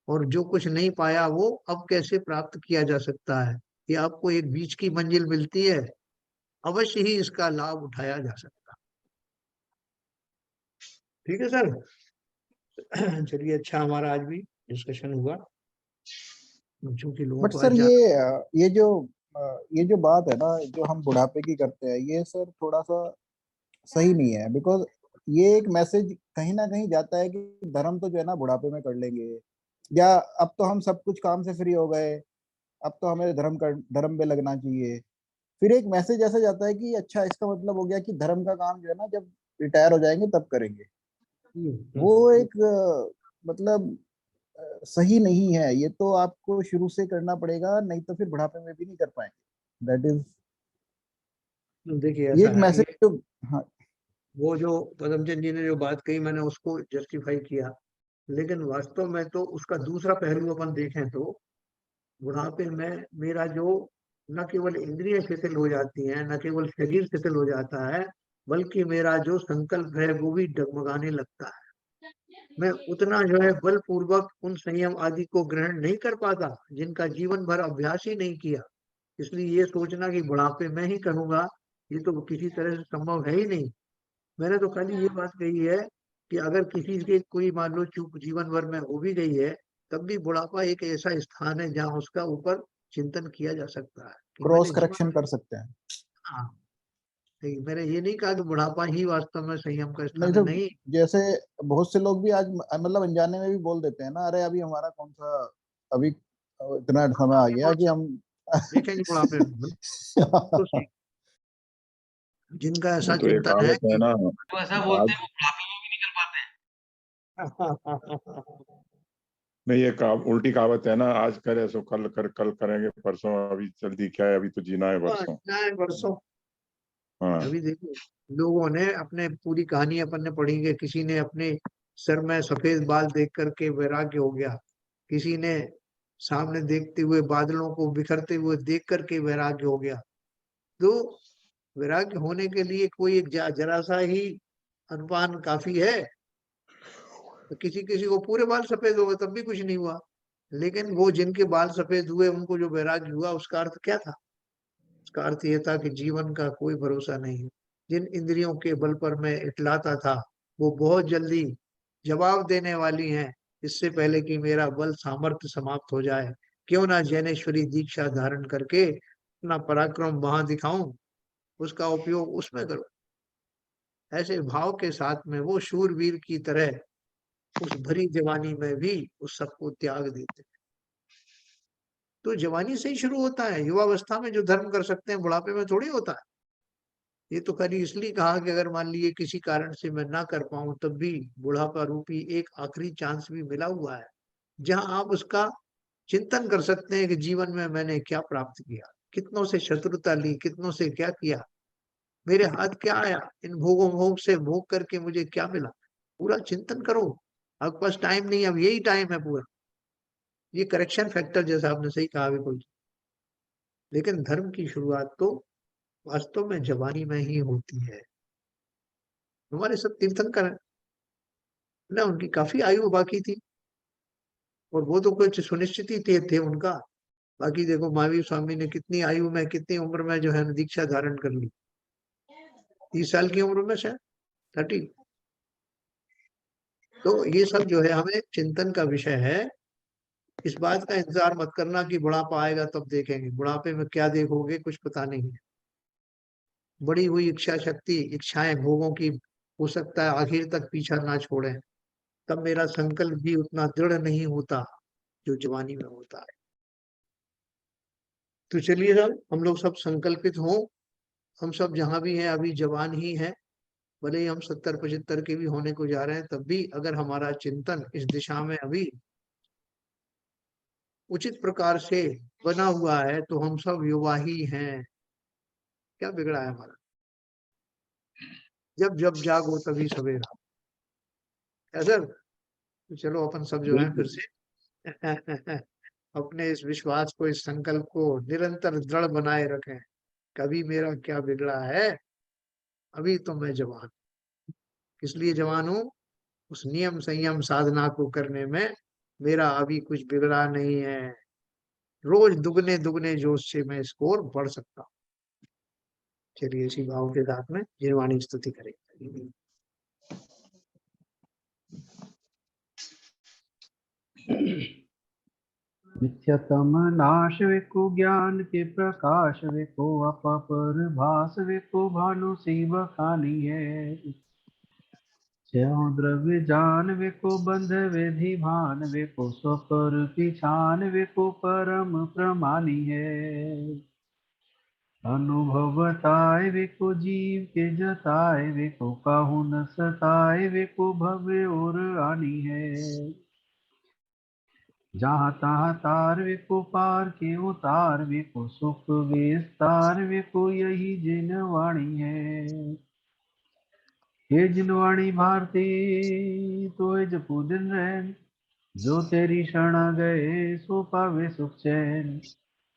और जो कुछ नहीं पाया वो अब कैसे प्राप्त किया जा सकता है। ये आपको एक बीच की मंजिल मिलती है, अवश्य ही इसका लाभ उठाया जा सकता है। ठीक है सर। चलिए, अच्छा हमारा आज भी डिस्कशन हुआ, क्योंकि लोगों बट को सर आज ये जो बात है ना, जो हम बुढ़ापे की करते हैं, ये सर थोड़ा सा सही नहीं है। बिकॉज ये एक मैसेज कहीं ना कहीं जाता है कि धर्म तो जो है ना बुढ़ापे में कर लेंगे, या अब तो हम सब कुछ काम से फ्री हो गए, अब तो हमें धर्म पे लगना चाहिए। फिर एक मैसेज ऐसा जाता है कि अच्छा, इसका मतलब हो गया कि धर्म का काम जो है ना जब रिटायर हो जाएंगे तब करेंगे। वो एक मतलब सही नहीं है। ये तो आपको शुरू से करना पड़ेगा, नहीं तो फिर बुढ़ापे में भी नहीं कर पाएंगे। दैट इज देखिए ये ऐसा एक है, मैसेज ये तो। हाँ वो जो पदमचंद जी ने जो बात कही मैंने उसको जस्टिफाई किया, लेकिन वास्तव में तो उसका दूसरा पहलू अपन देखें तो बुढ़ापे में मेरा जो न केवल इंद्रिय शिथिल हो जाती हैं, न केवल शरीर शिथिल हो जाता है, बल्कि मेरा जो संकल्प है वो भी डगमगाने लगता है। मैं उतना जो है बलपूर्वक उन संयम आदि को ग्रहण नहीं कर पाता जिनका जीवन भर अभ्यास ही नहीं किया। इसलिए ये सोचना कि बुढ़ापे में ही करूंगा, ये तो किसी तरह से संभव है ही नहीं। मैंने तो खाली ये बात कही है कि अगर किसी के कोई मान लो चूक जीवन भर में हो भी गई है, तब भी बुढ़ापा एक ऐसा स्थान है जहाँ उसका ऊपर चिंतन किया जा सकता है कि क्रॉस मैंने करेक्शन कर सकते हैं। हाँ, नहीं, मैंने ये नहीं कहा कि बुढ़ापा ही वास्तव में संयम का नहीं स्थान है, तो नहीं। जैसे बहुत से लोग भी आज मतलब अनजाने में भी बोल देते हैं ना, अरे अभी हमारा कौन सा, अभी इतना समय आ गया कि हम देखेंगे बुढ़ापे में तो सही। जिनका वो ऐसा तो एक चिंतन है कहावत है ना, तो ऐसा बोलते हैं वो बुढ़ापे में भी निकल पाते हैं। नहीं ये उल्टी कहावत है ना, आज करे सो कल कल करेंगे परसों, अभी जल्दी क्या है, अभी तो जीना है परसों। वर्षों हाँ अभी देखो, लोगों ने अपने पूरी कहानी अपन ने पढ़ी है। किसी ने अपने सर में सफेद बाल देख करके वैराग्य हो गया, किसी ने सामने देखते हुए बादलों को बिखरते हुए देख करके वैराग्य हो गया। तो वैराग्य होने के लिए कोई एक जरा सा ही अनुमान काफी है। तो किसी किसी को पूरे बाल सफेद हो गए तब भी कुछ नहीं हुआ, लेकिन वो जिनके बाल सफेद हुए उनको जो वैराग्य हुआ उसका अर्थ क्या था? उसका अर्थ ये था कि जीवन का कोई भरोसा नहीं है। जिन इंद्रियों के बल पर मैं इटलाता था वो बहुत जल्दी जवाब देने वाली हैं, इससे पहले कि मेरा बल सामर्थ्य समाप्त हो जाए। क्यों ना जैनेश्वरी दीक्षा धारण करके अपना पराक्रम वहां दिखाऊं, उसका उपयोग उसमें करूं। ऐसे भाव के साथ में वो शूरवीर की तरह उस भरी जवानी में भी उस सबको त्याग देते। तो जवानी से ही शुरू होता है। युवावस्था में जो धर्म कर सकते हैं बुढ़ापे में थोड़ी होता है। ये तो खाली इसलिए कहा कि अगर मान लीजिए किसी कारण से मैं ना कर पाऊं तब भी बुढ़ापा रूपी एक आखिरी चांस भी मिला हुआ है, जहां आप उसका चिंतन कर सकते हैं कि जीवन में मैंने क्या प्राप्त किया, कितनों से शत्रुता ली, कितनों से क्या किया, मेरे हाथ क्या आया, इन भोगों भोग से भोग करके मुझे क्या मिला। पूरा चिंतन करो। आपके पास टाइम नहीं, अब यही टाइम है पूरा। ये करेक्शन फैक्टर जैसा आपने सही कहा बिल्कुल। लेकिन धर्म की शुरुआत तो वास्तव में जवानी में ही होती है। हमारे सब तीर्थंकर हैं ना, उनकी काफी आयु बाकी थी और वो तो कुछ सुनिश्चित ही थे उनका। बाकी देखो महावीर स्वामी ने कितनी आयु में, कितनी उम्र में जो है ना दीक्षा धारण कर ली, 30 साल की उम्र में शायद 30। तो ये सब जो है हमें चिंतन का विषय है। इस बात का इंतजार मत करना कि बुढ़ापा आएगा तब देखेंगे। बुढ़ापे में क्या देखोगे कुछ पता नहीं है। बड़ी हुई इच्छा शक्ति, इच्छाएं भोगों की हो सकता है आखिर तक पीछा ना छोड़े, तब मेरा संकल्प भी उतना दृढ़ नहीं होता जो जवानी में होता है। तो चलिए सब हम लोग सब संकल्पित हों। हम सब जहां भी हैं अभी जवान ही हैं, भले ही हम 70-75 के भी होने को जा रहे हैं, तब भी अगर हमारा चिंतन इस दिशा में अभी उचित प्रकार से बना हुआ है तो हम सब युवा ही हैं। क्या बिगड़ा है हमारा? जब जब जागो तभी सवेरा। ऐसा तो चलो अपन सब जो है फिर से अपने इस विश्वास को, इस संकल्प को निरंतर दृढ़ बनाए रखें। कभी मेरा क्या बिगड़ा है, अभी तो मैं जवान। किस लिए जवान हूं? उस नियम संयम साधना को करने में मेरा अभी कुछ बिगड़ा नहीं है। रोज दुगने दुगने जोश से मैं स्कोर बढ़ सकता हूँ। चलिए इसी भाव के साथ में जिनवाणी स्तुति करेंगे। मिथ्यतम नाश विको ज्ञान के प्रकाश विको अपर भास विको भानु शिव खानी है। ज्यों द्रव्य जान विको बंध विधि भान विको स्वपर पिछान विको परम प्रमानी है। अनुभव बताए विको जीव के जताए विको काहू न सताए विको भव्य और आनी है। जहाँ तहाँ तार विको पार के उतार विको सुख विस्तार विको यही जिनवाणी है। ये जिनवाणी भारती तो जपू दिन रैन, जो तेरी शरणा गए सो पावे सुख चैन।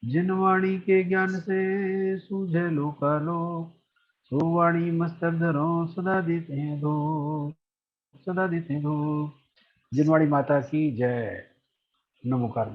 जिनवाणी के ज्ञान से सूझे लोकालोक, सो वाणी मस्तक धरो सदा देते हैं दो, सदा देते हैं दो। जिनवाणी माता की जय। नमोकार।